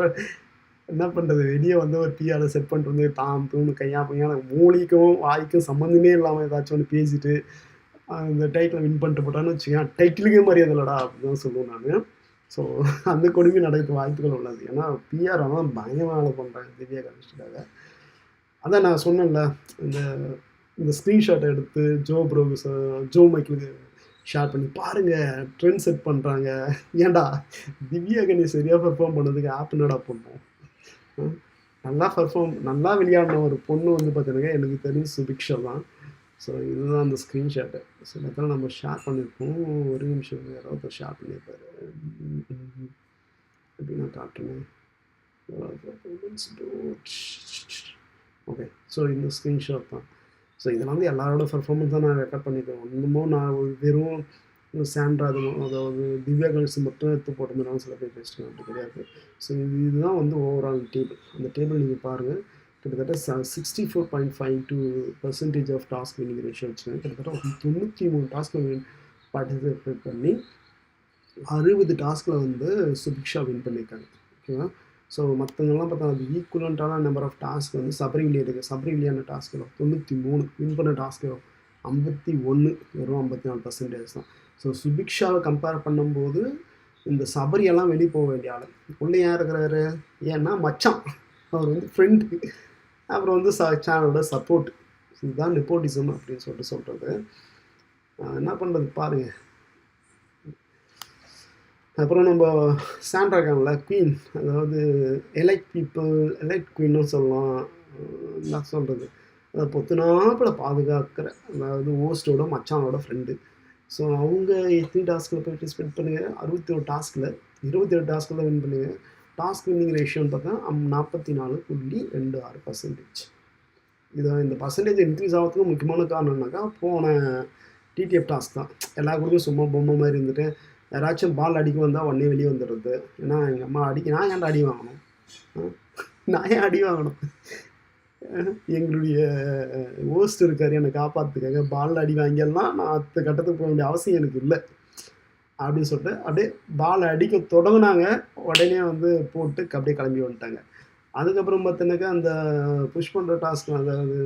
என்ன பண்ணுறது, வெளியே வந்து ஒரு பிஆரை செட் பண்ணிட்டு வந்து தாம் தூணு கையா பையான மூலிக்கும் வாய்க்கும் சம்மந்தமே இல்லாமல் ஏதாச்சும் ஒன்று பேசிட்டு இந்த டைட்டில் வின் பண்ணிட்டு போட்டான்னு வச்சுக்கேன், டைட்டிலுக்கே மரியாதை இல்லைடா அப்படின்னு தான் சொல்லுவேன் நான். ஸோ அந்த கொடுமை நடக்க வாய்ப்புகள் உள்ளது. ஏன்னா பிஆர் ஆனால் பயங்கரமாக வேலை பண்ணுறாங்க திவ்யா கணேஷ்காக. அதான் நான் சொன்னேன்ல, இந்த இந்த ஸ்க்ரீன்ஷாட்டை எடுத்து ஜோ மைக்கிளுக்கு ஷேர் பண்ணி பாருங்கள் ட்ரெண்ட் செட் பண்ணுறாங்க. ஏன்டா திவ்யா கணேஷ் சரியாக பெர்ஃபார்ம் பண்ணதுக்கு ஆப் என்னடா பண்ணுவோம். நல்லா விளையாடின ஒரு பொண்ணு வந்து பார்த்தீங்கன்னா எனக்கு தெரிஞ்சு சுபிக்ஷா தான். ஸோ இதுதான் அந்த ஸ்க்ரீன்ஷாட்டு. ஸோ இடத்துல நம்ம ஷேர் பண்ணியிருக்கோம். ஒரு நிமிஷம் யாராவது ஷேர் பண்ணியிருப்பாரு. எப்படி நான் காட்டுறேன். ஓகே, ஸோ இந்த ஸ்க்ரீன்ஷாட் தான். ஸோ இதில் வந்து எல்லாரோட பர்ஃபார்மன்ஸ் தான் நான் ரெக்கார்ட் பண்ணியிருக்கேன். ஒன்றுமோ நான் வெறும் சாண்ட்ரா அதாவது திவ்யா கணேஷ் மட்டும் எடுத்து போட்டிருந்தேன் சில பேர் பேசிட்டேன், அப்படி கிடையாது. ஸோ இதுதான் வந்து ஓவரால் டேபிள். அந்த டேபிள் நீங்கள் பாருங்கள், கிட்டத்தட்ட 64.52% ஆஃப் டாஸ்க் வின்னிங் ரேஷியோ வச்சுருக்கேன். கிட்டத்தட்ட 93 டாஸ்கில் பார்ட்டிசிபேட் பண்ணி 60 டாஸ்கில் வந்து சுபிக்ஷா வின் பண்ணியிருக்காங்க. ஓகேவா? ஸோ மற்றவங்கெல்லாம் பார்த்தா அது ஈக்குவலண்ட்டான நம்பர் ஆஃப் டாஸ்க் வந்து சபரிவிலியா இருக்குது. சபரிவிலியான டாஸ்கில் 93, வின் பண்ண டாஸ்கில் 51, வெறும் 54% தான். ஸோ சுபிக்ஷாவை கம்பேர் பண்ணும்போது இந்த சபரியெல்லாம் வெளியே போக வேண்டிய ஆள். உள்ளே யார் இருக்கிறாரு? ஏன்னா மச்சான், அவர் வந்து ஃப்ரெண்டு, அப்புறம் வந்து சேனலோட சப்போர்ட். இதுதான் நெப்போட்டிசம் அப்படின்னு சொல்கிறது. என்ன பண்ணுறது பாருங்கள். அப்புறம் நம்ம சாண்ட்ரா இருக்காங்கல்ல, குவீன், அதாவது எலைட் குவீன்னு சொல்லலாம். என்ன சொல்கிறது, அதை பொத்துனாப்பில் பாதுகாக்கிற, அதாவது ஹோஸ்டோட மச்சானோட ஃப்ரெண்டு. ஸோ அவங்க எத்தனை டாஸ்கில் பார்ட்டிசிபேட் பண்ணுங்க? 61 டாஸ்கில் 27 டாஸ்கில் வின் பண்ணுங்க. டாஸ்க் வின்னிங் ரேஷியோன்னு பார்த்தா 44.26%. இதை இந்த பர்சன்டேஜ் இன்க்ரீஸ் ஆகிறதுக்கு முக்கியமான காரணம்னாக்கா போன டிடிஎஃப் டாஸ்க் தான். எல்லா குரூப்பும் சும்மா பொம்மை மாதிரி இருந்துட்டு யாராச்சும் பால் அடிக்க வந்தால் உடனே வெளியே வந்துடுறது. ஏன்னா எங்கள் அம்மா நான் ஏன்டா அடி வாங்கணும், நான் ஏன் அடி வாங்கணும், எங்களுடைய ஹோஸ்ட் இருக்கார் என்னை காப்பாற்றுக்காக பால் அடி வாங்கியெல்லாம் நான் அடுத்த கட்டத்துக்கு போக வேண்டிய அவசியம் எனக்கு இல்லை அப்படின்னு சொல்லிட்டு அப்படியே பால் அடிக்க தொடங்கினாங்க. உடனே வந்து போட்டு அப்படியே கிளம்பி வந்துட்டாங்க. அதுக்கப்புறம் பார்த்தீங்கன்னாக்கா அந்த புஷ் பண்ணுற டாஸ்க், அதாவது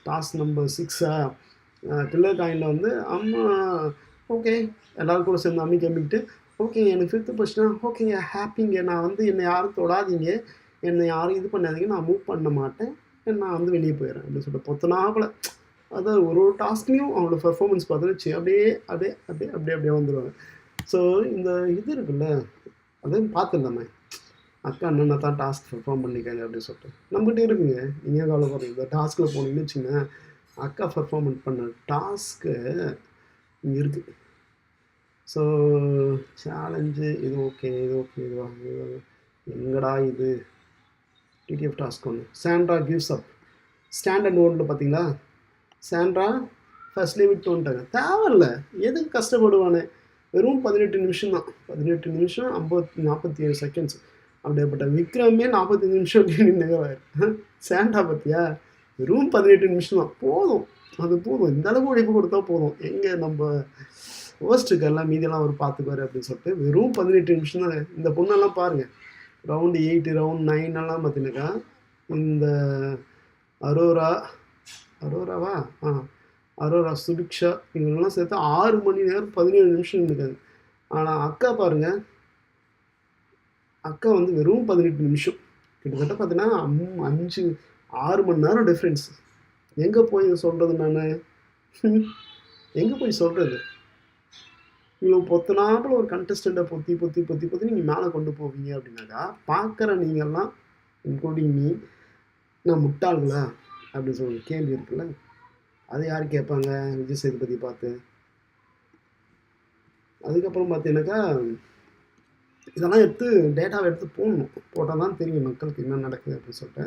டாஸ்க் நம்பர் 6 கில்லர் காயினில் வந்து அம்மா ஓகே எல்லோரும் கூட சேர்ந்து அமைக்கிட்டு ஓகே எனக்கு 5th பொசிஷனா ஓகேங்க ஹாப்பிங்க, நான் வந்து என்னை யாரும் தொடாதீங்க, என்னை யாரும் இது பண்ணாதீங்க, நான் மூவ் பண்ண மாட்டேன், நான் வந்து வெளியே போயிடுறேன் அப்படின்னு சொல்லிட்டு பொத்தனாப்பில். அதாவது ஒரு டாஸ்க்லேயும் அவங்களோட பர்ஃபார்மன்ஸ் பார்த்துருச்சு அப்படியே வந்துடுவாங்க. ஸோ இந்த இது இருக்குல்ல, அதையும் பார்த்துடலாமே, அக்கா அண்ணனை தான் டாஸ்க் பர்ஃபார்ம் பண்ணிக்காங்க அப்படின்னு சொல்லிட்டு நம்மகிட்ட இருக்குங்க. நீங்கள் கவலைப்படுறீங்க, இந்த டாஸ்கில் போனீங்கன்னு வச்சுங்க, அக்கா பர்ஃபார்மன்ஸ் பண்ண டாஸ்க்கு இங்கே இருக்குது. ஸோ சேலஞ்சு இது ஓகே எங்கடா இது டிடிஎஃப் டாஸ்க் ஒன்று. சாண்ட்ரா கிவ்ஸ் அப் ஸ்டாண்டர்ட் நோட்டில் பார்த்தீங்களா, சாண்ட்ரா ஃபர்ஸ்ட் லிமிட் வந்துட்டாங்க. தேவையில்லை, எதுக்கு கஷ்டப்படுவானே, வெறும் 18 நிமிஷம் தான். 18 நிமிஷம் 47 செகண்ட்ஸ். அப்படியேப்பட்ட விக்ரமே 45 நிமிஷம் நின்றுவார். சாண்டா பார்த்தியா, வெறும் 18 நிமிஷம் தான், போதும், அது போதும், இந்த அளவு உழைப்பு கொடுத்தா போதும். எங்கே நம்ம ஹோஸ்ட்டுக்கெல்லாம் மீதியெல்லாம் அவர் பார்த்துக்குவார் அப்படின்னு சொல்லிட்டு வெறும் 18 நிமிஷம் தான். இந்த பொண்ணெல்லாம் பாருங்கள், ரவுண்டு 8 ரவுண்ட் 9 எல்லாம் பார்த்தீங்கன்னாக்கா இந்த அரோரா சுபிக்ஷா இவங்கெல்லாம் சேர்த்து 6 மணி நேரம் 17 நிமிஷம் இருக்காங்க. ஆனால் அக்கா பாருங்கள், அக்கா வந்து வெறும் 18 நிமிஷம். கிட்டத்தட்ட பார்த்தீங்கன்னா 6 மணி நேரம் டிஃப்ரென்ஸ். எங்கே போய் சொல்கிறது, நான் எங்கே போய் சொல்கிறது? இவ்வளோ பொத்தனாப்பில் ஒரு கண்டஸ்டண்ட்டை பொத்தி நீங்கள் மேலே கொண்டு போவீங்க அப்படின்னாக்கா பார்க்குற நீங்கள்லாம் இன்க்ளூடிங் மீ நான் முட்டாளுங்களா அப்படின்னு சொல்லி கேள்வி இருக்குல்ல, அதை யார் கேட்பாங்க? விஜய் சேதுபதி பார்த்து. அதுக்கப்புறம் பார்த்தீங்கன்னாக்கா இதெல்லாம் டேட்டாவை எடுத்து போட்டால் தான் தெரியும் மக்களுக்கு என்ன நடக்குது அப்படின்னு சொல்லிட்டு.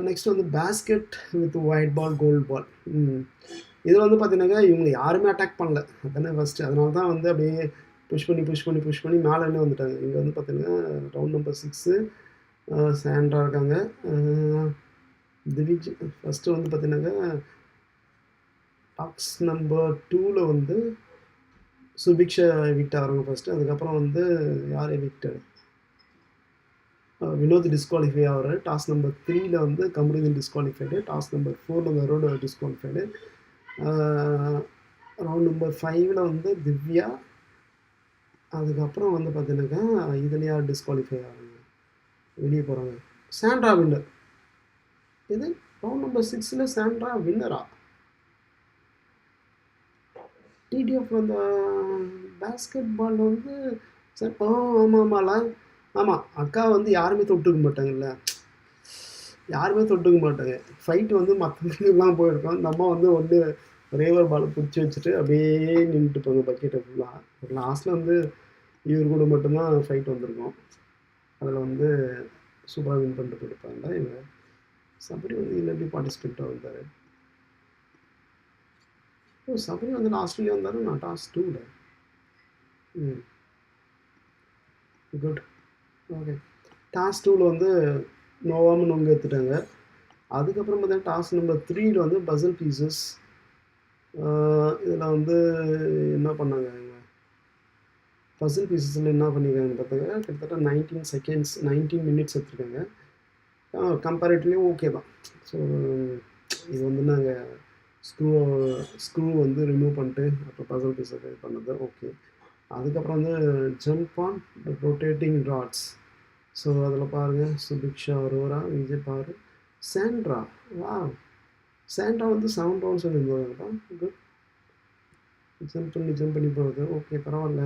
நெக்ஸ்ட் வந்து basket with white ball gold ball. இதில் வந்து பார்த்தீங்கன்னாக்கா இவங்க யாருமே அட்டாக் பண்ணல, அதுதானே ஃபஸ்ட்டு. அதனால தான் வந்து அப்படியே புஷ் பண்ணி மேலே வந்துட்டாங்க. இங்கே வந்து பார்த்தீங்கன்னா ரவுண்ட் நம்பர் 6 சாண்ட்ரா இருக்காங்க, திவிஜ் ஃபஸ்ட்டு வந்து பார்த்தீங்கன்னாக்கா டாக்ஸ் நம்பர் 2ல் வந்து சுபிக்ஷா எவிக்ட் ஆகிறாங்க ஃபஸ்ட்டு. அதுக்கப்புறம் வந்து யார் எவிக்டட், வினோத் டிஸ்குவாலிஃபை ஆகிறாரு. டாஸ் நம்பர் 3ல் வந்து கமருதீன் டிஸ்குவாலிஃபைடு. டாஸ் நம்பர் 4ல் வந்து அரோட டிஸ்குவாலிஃபைடு. ரவுண்ட் நம்பர் 5ல் வந்து திவ்யா. அதுக்கப்புறம் வந்து பார்த்தீங்கன்னாக்கா இதில் யார் டிஸ்குவாலிஃபை ஆகிறாங்க, வெளியே போகிறாங்க, சாண்ட்ரா வின்னர். இது ரவுண்ட் நம்பர் 6ல் சாண்ட்ரா வின்னரா? டிடிஎஃப் அந்த பேஸ்கெட் பால் வந்து சார் ஆமாம்ல, ஆமாம். அக்கா வந்து யாருமே தொட்டுக்க மாட்டாங்கல்ல, யாருமே தொட்டுக்க மாட்டாங்க. ஃபைட்டு வந்து மற்றவங்களுக்குலாம் போயிருக்கோம். இந்த அம்மா வந்து ஒரே ஒரு பாலை பிடிச்சி வச்சுட்டு அப்படியே நின்றுட்டுப்பாங்க பக்கெட்டை ஃபுல்லாக. ஒரு லாஸ்ட்டில் வந்து இவர் கூட மட்டும்தான் ஃபைட் வந்திருக்கோம். அதில் வந்து சூப்பராக வின் பண்ணிட்டு போயிருப்பாங்க. இவங்க சபரி வந்து இதில் எப்படி பார்ட்டிசிபேட்டாக வந்தார்? சபரி வந்து லாஸ்ட்லேயே வந்தார். நான் டாஸ் 2ல். Good, okay. டாஸ் 2ல் வந்து நோவாமல் நொங்க எடுத்துட்டாங்க. அதுக்கப்புறம் பார்த்தீங்கன்னா டாஸ் நம்பர் 3ல் வந்து பசில் பீசஸ். இதில் வந்து என்ன பண்ணாங்க, இவங்க பசில் பீசஸில் என்ன பண்ணியிருக்காங்கன்னு பார்த்தாங்க, கிட்டத்தட்ட 19 மினிட்ஸ் எடுத்துருக்காங்க. கம்பேரிட்டிவ்லி ஓகே தான். ஸோ இது வந்து நாங்கள் ஸ்க்ரூ வந்து ரிமூவ் பண்ணிட்டு அப்புறம் பசில் பீஸை பண்ணது ஓகே. அதுக்கப்புறம் வந்து jump on rotating rods. So அதில் பாருங்கள், சுபிக்ஷா அரோரா, விஜய் பாரு, சாண்ட்ரா. வா, சாண்ட்ரா வந்து 7 ரவுண்ட்ஸ் வந்துருந்தாங்கப்பா. குட். ஜம்ப் பண்ணி போகிறது ஓகே, பரவாயில்ல.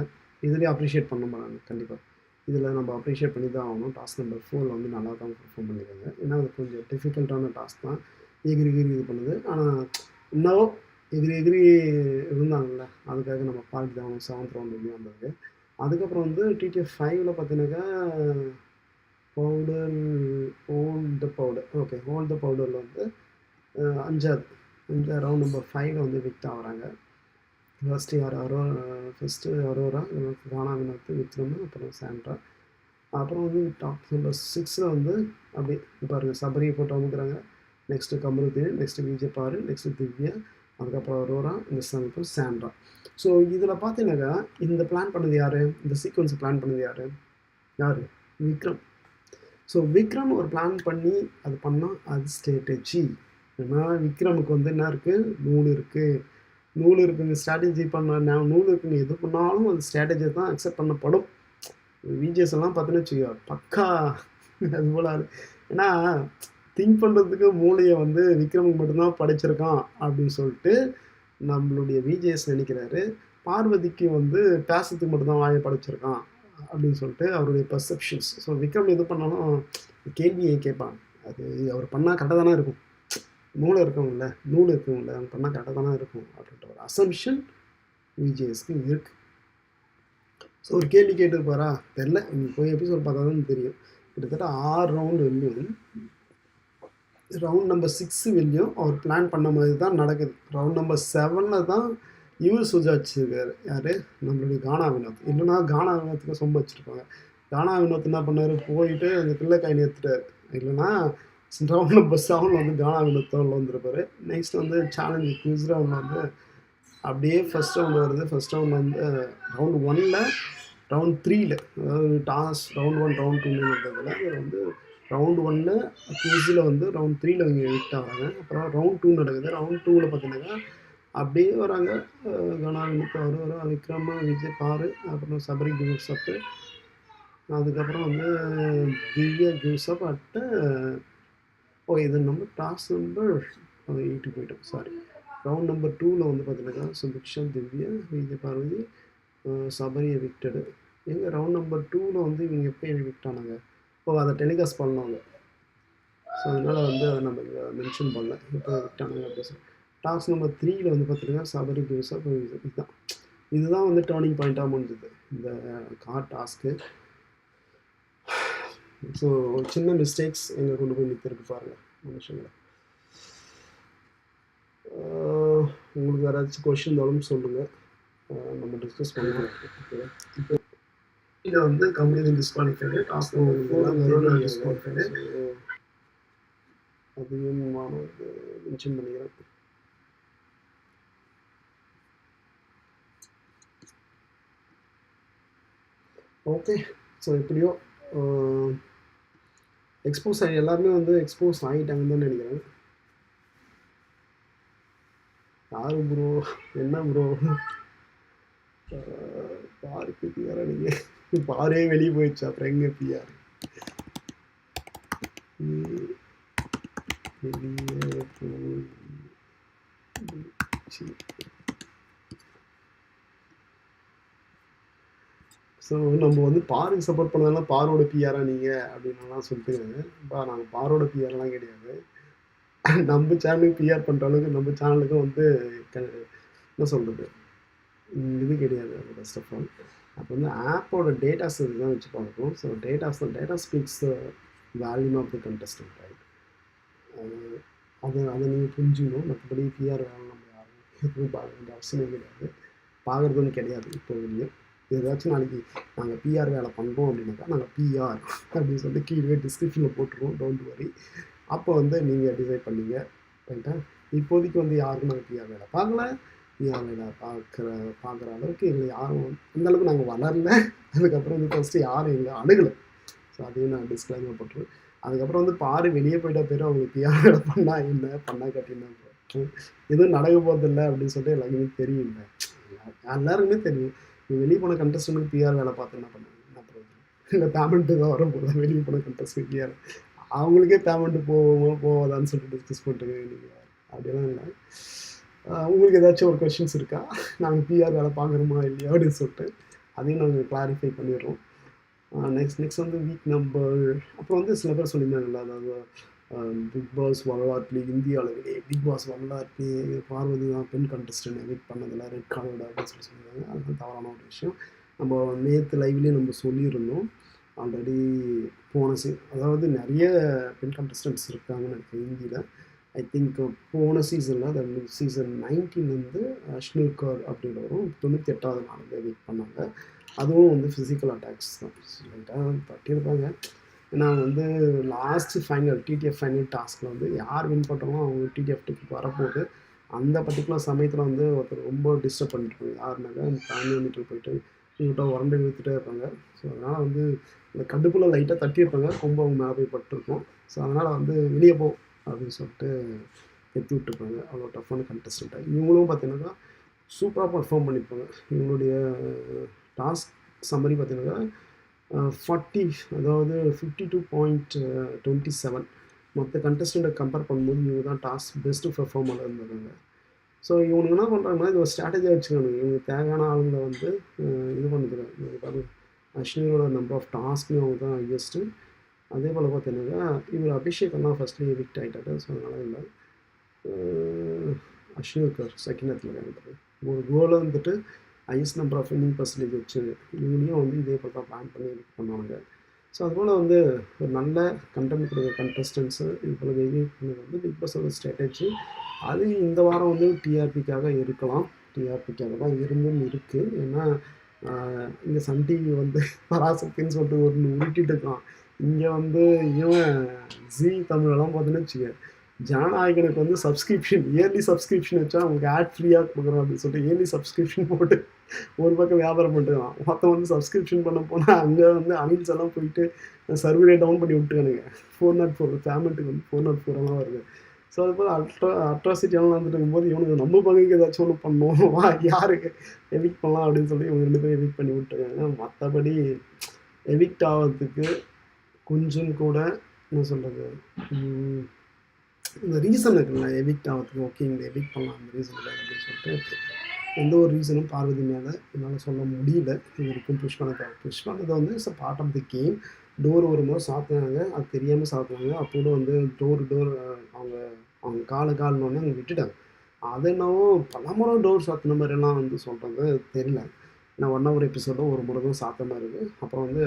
இதுலேயே அப்ரிஷியேட் பண்ண நாங்கள் கண்டிப்பாக. இதில் நம்ம அப்ரிஷியேட் பண்ணி தான் ஆகணும். டாஸ்க் நம்பர் 4ல் வந்து நல்லா தான் பெர்ஃபார்ம் பண்ணியிருக்காங்க. ஏன்னா அது கொஞ்சம் டிஃபிகல்ட்டான டாஸ்க் தான், எகிரி இது பண்ணுது. ஆனால் இன்னும் எகிரி இருந்தாங்கல்ல, அதுக்காக நம்ம பார்த்து தான் 7th ரவுண்ட் வெளியே வந்தது. அதுக்கப்புறம் வந்து டிடிஎஃப் 5ல் பார்த்தீங்கன்னாக்கா ஹோல்ட் த பவுடரில் வந்து 5வது ரவுண்ட் நம்பர் 5ல் வந்து விக்ட் ஆகிறாங்க. ஃபஸ்ட்டு யார், அரோரா, கானா வினோத், விக்ரம், அப்புறம் சாண்ட்ரா. அப்புறம் வந்து டாப் நம்பர் 6ல் வந்து அப்படி பாருங்கள், சபரியை போட்டு அமுக்குறாங்க. நெக்ஸ்ட்டு கமருதீன், நெக்ஸ்ட்டு விஜய் பாரு, நெக்ஸ்ட்டு திவ்யா, அதுக்கப்புறம் அரோரா, நெக்ஸ்ட் சாண்ட்ரா. ஸோ இதில் பார்த்தீங்கன்னாக்கா இந்த பிளான் பண்ணது யார், இந்த சீக்வன்ஸை பிளான் பண்ணது யார்? விக்ரம். ஸோ விக்ரம் ஒரு பிளான் பண்ணி அது பண்ணால் அது ஸ்ட்ராட்டஜி. ஏன்னா விக்ரமுக்கு வந்து என்ன இருக்குது, நூல் இருக்குங்க. ஸ்ட்ராட்டஜி பண்ண நூல் இருக்குங்க. எது பண்ணாலும் அது ஸ்ட்ராட்டஜி தான் அக்செப்ட் பண்ணப்படும். விஜிஎஸ் எல்லாம் பார்த்தீங்கன்னு வச்சுக்கோ, பக்கா அது போல். ஏன்னா திங்க் பண்ணுறதுக்கு மூளையை வந்து விக்ரமுக்கு மட்டும்தான் படைச்சிருக்கான் அப்படின்னு சொல்லிட்டு நம்மளுடைய விஜிஎஸ் நினைக்கிறாரு. பார்வதிக்கு வந்து பேசுறதுக்கு மட்டும்தான் வாயை படைச்சிருக்கான் அப்படின்னு சொல்லிட்டு அவருடைய பர்செப்ஷன்ஸ். ஸோ விக்ரம் எது பண்ணாலும் கேள்வியை கேட்பான். அது அவர் பண்ணால் கரெக்டாக தானே இருக்கும், நூல் இருக்கும்ல அவங்க பண்ணால் கரெக்டாக தானே இருக்கும் அப்படின்ற ஒரு அசம்ஷன் விஜிஎஸ்க்கு இருக்குது. ஸோ ஒரு கேள்வி கேட்டுருப்பாரா தெரில, நீங்கள் போய் எபிசோட் பார்த்தா தான் தெரியும். கிட்டத்தட்ட 6 ரவுண்டு வெளியும், ரவுண்ட் நம்பர் 6 வெளியும் அவர் பிளான் பண்ண மாதிரி தான் நடக்குது. ரவுண்ட் நம்பர் 7ல் தான் இவர் சுஜாச்சிருக்காரு, யார், நம்மளுடைய கானா வினோத். இல்லைன்னா கானா வினோத்துக்கு சொம்ப வச்சுருப்பாங்க. கானா வினோத் என்ன பண்ணார், போயிட்டு அந்த பிள்ளைக்காயின் எடுத்துட்டார். இல்லைன்னா ரவுண்ட் நம்பர் 7ல் வந்து கானா வினோத் வந்துருப்பார். நெக்ஸ்ட் வந்து சேலஞ்சு குவிஸ் ரவுண்ட் வந்து அப்படியே ஃபஸ்ட் ரவுண்டு வருது. ஃபஸ்ட் ரவுண்ட் வந்து ரவுண்ட் 1ல், ரவுண்ட் 3ல், அதாவது டாஸ் ரவுண்ட் 1 ரவுண்ட் 2ன்னு இருந்ததில் இவர் வந்து ரவுண்ட் 1ல் குவிஸில் வந்து ரவுண்ட் 3ல் இவங்க விக்ட் ஆகிறாங்க. அப்புறம் ரவுண்ட் 2 நடக்குது. ரவுண்ட் 2ல் பார்த்தீங்கன்னா அப்படியே வராங்க, கனா வினோத், அரோரா, விக்ரம், விஜய் பாரு, அப்புறம் சபரி கிவ்ஸ் அப்பு, அதுக்கப்புறம் வந்து திவ்யா கிவ்ஸ் அப் அட்டு. இது நம்ம டாஸ் நம்பர் 8 போயிட்டோம், சாரி. ரவுண்ட் நம்பர் 2ல் வந்து பார்த்தீங்கன்னா சுபிக்ஷா, திவ்யா, விஜய் பார்வதி, சபரி எவிக்டடு. எங்கள் ரவுண்ட் நம்பர் 2ல் வந்து இவங்க எப்போ எவிக்ட் ஆனாங்க, அதை டெலிகாஸ்ட் பண்ணாங்க. ஸோ அதனால் வந்து அதை நம்ம இங்கே மென்ஷன் பண்ணல, எப்போ எவிக்ட் ஆனாங்க அப்படின்னு சொல்லி. டாஸ் நம்பர் 3ல் வந்து பார்த்தீங்கன்னா சபரி கிவ்ஸப். இதுதான் வந்து டேர்னிங் பாயிண்ட்டாக முடிஞ்சது இந்த கார் டாஸ்க்கு. ஸோ சின்ன மிஸ்டேக்ஸ் எங்கே கொண்டு போய் நிற்கிறதுக்கு பாருங்கள் மனுஷங்களை. உங்களுக்கு வேறு ஏதாச்சும் கொஷின் இருந்தாலும் சொல்லுங்கள், நம்ம டிஸ்கஸ் பண்ணலாம். ஓகேவா? இப்போ இதை வந்து கம்ப்ளீட் டிஸ்குவாலிஃபைடு, டாஸ்க் டிஸ்குவாலிஃபைடு. அதையும் நானும் வந்து மென்ஷன் பண்ணிக்கிறேன். ஓகே, ஸோ எப்படியோ எக்ஸ்போஸ் ஆகி எல்லாருமே வந்து எக்ஸ்போஸ் ஆகிட்டாங்கன்னு தான் நினைக்கிறேன். யாரு ப்ரோ, என்ன ப்ரோ, பாருக்கு பிஆரா நீங்கள்? பாரே வெளியே போயிடுச்சு, அப்புறம் எங்கே பிஆர்? வெளியே போயிடுச்சு. ஸோ நம்ம வந்து பாருக்கு சப்போர்ட் பண்ணதால பாரோட பிஆரா நீங்கள் அப்படின்லாம் சொல்லிட்டு, நாங்கள் பாரோட பிஆர்லாம் கிடையாது. நம்ம சேனலுக்கு பிஆர் பண்ணுற அளவுக்கு நம்ம சேனலுக்கும் வந்து என்ன சொல்கிறது இது கிடையாது. அது ஃபஸ்ட் ஆஃப் ஆல் அப்போ வந்து ஆப்போட டேட்டாஸ் தான் வச்சு பார்க்கணும். So data speaks volume of the contestant, right? அதை நீங்கள் புரிஞ்சுக்கணும். மற்றபடி பிஆர் வேலை நம்ம யாரும் எதுவும் பார்க்க வேண்டிய அவசியமே கிடையாது, பார்க்குறதுன்னு கிடையாது. இப்போ ஏதாச்சும் நாளைக்கு நாங்கள் பிஆர் வேலை பண்ணுறோம் அப்படின்னாக்கா நாங்கள் பிஆர் அப்படின்னு சொல்லிட்டு கீழே டிஸ்கிரிப்ஷனில் போட்டுருவோம், டோன்ட் வரி. அப்போ வந்து நீங்கள் டிசைட் பண்ணிங்க, ரைட்டா? இப்போதைக்கு வந்து யாருக்கும் நாங்கள் பிஆர் வேலை பார்க்கல, பிஆர் வேலை பார்க்குற அளவுக்கு எங்களை யாரும் அந்தளவுக்கு நாங்கள் வளரல. அதுக்கப்புறம் வந்து ஃபஸ்ட்டு யாரும் எங்களை அணுகலை. ஸோ அதையும் நான் டிஸ்க்ளைமர் போட்டுருவேன். அதுக்கப்புறம் வந்து பாரு வெளியே போயிட்ட பேர் அவங்க பிஆர் வேலை பண்ணால் என்ன பண்ணால் கட்டினா எதுவும் நடக்க போகிறதில்ல அப்படின்னு சொல்லிட்டு எல்லாருக்குமே தெரியும். எல்லாருக்குமே தெரியும். வெளியே போன கண்டஸ்டன்ட்டுக்கு பிஆர் வேலை பார்த்து என்ன பண்ணாங்க, என்ன பண்ணுறது? இல்லை பேமெண்ட்டு தான் வரும்போது வெளியே போன கண்டஸ்டன்ட் பிஆர் அவங்களுக்கே பேமெண்ட்டு போவாதான்னு சொல்லிட்டு டிஸ்கஸ் பண்ணிட்டு நீங்கள் அப்படியெல்லாம் இல்லை. உங்களுக்கு ஏதாச்சும் ஒரு கொஷின்ஸ் இருக்கா, நாங்கள் பிஆர் வேலை பார்க்குறோமா இல்லையா அப்படின்னு சொல்லிட்டு அதையும் நாங்கள் கிளாரிஃபை பண்ணிடுறோம். நெக்ஸ்ட் வந்து வீக் நம்பர் அப்புறம் வந்து சில பேர் சொல்லியிருந்தாங்கல்ல, அதாவது பிக் பாஸ் வரலாற்றுலேயே இந்திய அளவிலே பிக் பாஸ் வரலாற்றுலேயே பார்வதி தான் பெண் கண்டஸ்டன்ட் எவிக்ட் பண்ணதில்லை ரெட் கார்டு அப்படின்னு சொல்லியிருந்தாங்க. அதுதான் தவறான ஒரு விஷயம். நம்ம நேற்று லைவ்லேயே நம்ம சொல்லியிருந்தோம் ஆல்ரெடி. அதாவது நிறைய பெண் கண்டஸ்டன்ட்ஸ் இருக்காங்கன்னு நினைக்கிறேன் இந்தியில். ஐ திங்க் போன சீசனில் அதாவது சீசன் 19 வந்து அஷ்னுகர் அப்படின்னு வரும், 98வது நாள் வந்து எவிக்ட் பண்ணாங்க. அதுவும் வந்து ஃபிசிக்கல் அட்டாக்ஸ் தான் லைட்டாக தட்டியிருப்பாங்க. ஏன்னா வந்து லாஸ்ட்டு ஃபைனல் டிடிஎஃப் ஃபைனல் டாஸ்கில் வந்து யார் வின் பண்ணுறோமோ அவங்க டிடிஎஃப் டிக்கெட் வரப்போகுது. அந்த பர்டிகுலர் சமயத்தில் வந்து ஒருத்தர் ரொம்ப டிஸ்டர்ப் பண்ணிட்டுருப்பாங்க. யாருனாக்கா அந்த ஃபேமிலி மீட்டர் போயிட்டு இவங்ககிட்ட உரண்டை இழுத்துட்டே இருப்பாங்க. ஸோ அதனால் வந்து அந்த கடுப்புல லைட்டாக தட்டியிருப்பாங்க, ரொம்ப அவங்க மேலே போய் பட்டிருக்கும். ஸோ அதனால் வந்து வெளியே போ அப்படின்னு சொல்லிட்டு எத்தி விட்டுருப்பாங்க. அவ்வளோ டஃப்பான கண்டஸ்டண்ட்டாக இவங்களும் பார்த்தீங்கன்னாக்கா சூப்பராக பர்ஃபார்ம் பண்ணியிருப்பாங்க. இவங்களுடைய டாஸ்க் சம்மரி பார்த்தீங்கன்னாக்கா 40 அதாவது 52.27 மற்ற கண்டஸ்டண்ட்டை கம்பேர் பண்ணும்போது இவங்க தான் டாஸ்க் பெஸ்ட்டு பெர்ஃபார்மராக இருந்திருக்காங்க. ஸோ இவனுக்கு என்ன பண்ணுறாங்கன்னா இது ஒரு ஸ்ட்ராட்டஜியாக வச்சுக்காங்க. இவங்க தேவையான ஆளுங்களை வந்து இது பண்ணிக்கிறாங்க. அஸ்வினோட நம்பர் ஆஃப் டாஸ்க்லையும் அவங்க தான் ஹையஸ்ட்டு. அதே போல் பார்த்தீங்கன்னாக்கா இவர் அபிஷேகம்லாம் ஃபஸ்ட்லேயே எவிக்ட் ஆகிட்டாரு. ஸோ அதனால் இல்லை, அஷ்னுகர் செகண்ட் இடத்துல இருக்காங்க. ஒரு கோலை வந்துட்டு highest number of winning percentage வச்சு இவங்களையும் வந்து இதே போல் தான் பிளான் பண்ணி எவிக்ட் பண்ணுவாங்க. ஸோ அதுபோல் வந்து ஒரு நல்ல கண்டென்ட் கொடுக்குற கண்டஸ்டன்ஸு இது போல் எவிக்ட் பண்ணது வந்து பிக் பாஸோட ஸ்ட்ராட்டஜி. அது இந்த வாரம் வந்து டிஆர்பிக்காக இருக்கலாம், டிஆர்பிக்காக தான் இருந்தும் இருக்குது. ஏன்னா இங்கே சன் டிவி வந்து பராசக்தின்னு சொல்லிட்டு ஒன்று உருட்டிட்டு இருக்கான். இங்கே வந்து இவன் ஜி தமிழெல்லாம் பார்த்தீங்கன்னு வச்சுக்க, ஜனநாயகனுக்கு வந்து சப்ஸ்கிரிப்ஷன் இயர்லி சப்ஸ்கிரிப்ஷன் வச்சா அவங்களுக்கு ஆட் ஃப்ரீயாக கொடுக்குறோம் அப்படின்னு சொல்லிட்டு இயர்லி சப்ஸ்கிரிப்ஷன் போட்டு ஒரு பக்கம் வியாபாரம் பண்ணிட்டுருக்கான். மொத்தம் வந்து சப்ஸ்கிரிப்ஷன் பண்ண போனால் அங்கே வந்து அனில்ஸ் எல்லாம் போயிட்டு சர்வரே டவுன் பண்ணி விட்டுக்கானுங்க. 404 பேமெண்ட்டுக்கு வந்து 404 வருது. ஸோ அது போல் அட்ராசிட்டி எல்லாம் வந்துட்டு இருக்கும்போது இவனுக்கு நம்ம பங்குக்கு ஏதாச்சும் ஒன்று பண்ணோம், யாருக்கு எவிக்ட் பண்ணலாம் அப்படின்னு சொல்லி இவங்க 2 பேரும் எவிக்ட் பண்ணி விட்டுருக்காங்க. மற்றபடி எவிக்ட் ஆகிறதுக்கு கொஞ்சம் கூட என்ன சொல்கிறது, இந்த ரீசன் இருக்குல்ல எவிக்ட் ஆகிறதுக்கு, ஓகே இங்கே எவிக்ட் பண்ணலாம் அந்த ரீசன் இல்லை அப்படின்னு சொல்லிட்டு எந்த ஒரு ரீசனும் பார்வதி மேலே என்னால் சொல்ல முடியல. இது வரைக்கும் புஷ் பண்ணதை வந்து it's a part of the game. Door வரும்போது சாத்தினாங்க, அது தெரியாமல் சாத்தினாங்க. அப்போது வந்து டோர் அவங்க காலனோடனே அவங்க விட்டுட்டாங்க. அது என்னவோ பலமுறை டோர் சாத்தின மாதிரிலாம் வந்து சொல்கிறது தெரியல. ஏன்னா 1 hour எபிசோடும் ஒரு முறை தான் சாத்த மாதிரி இருக்குது. அப்புறம் வந்து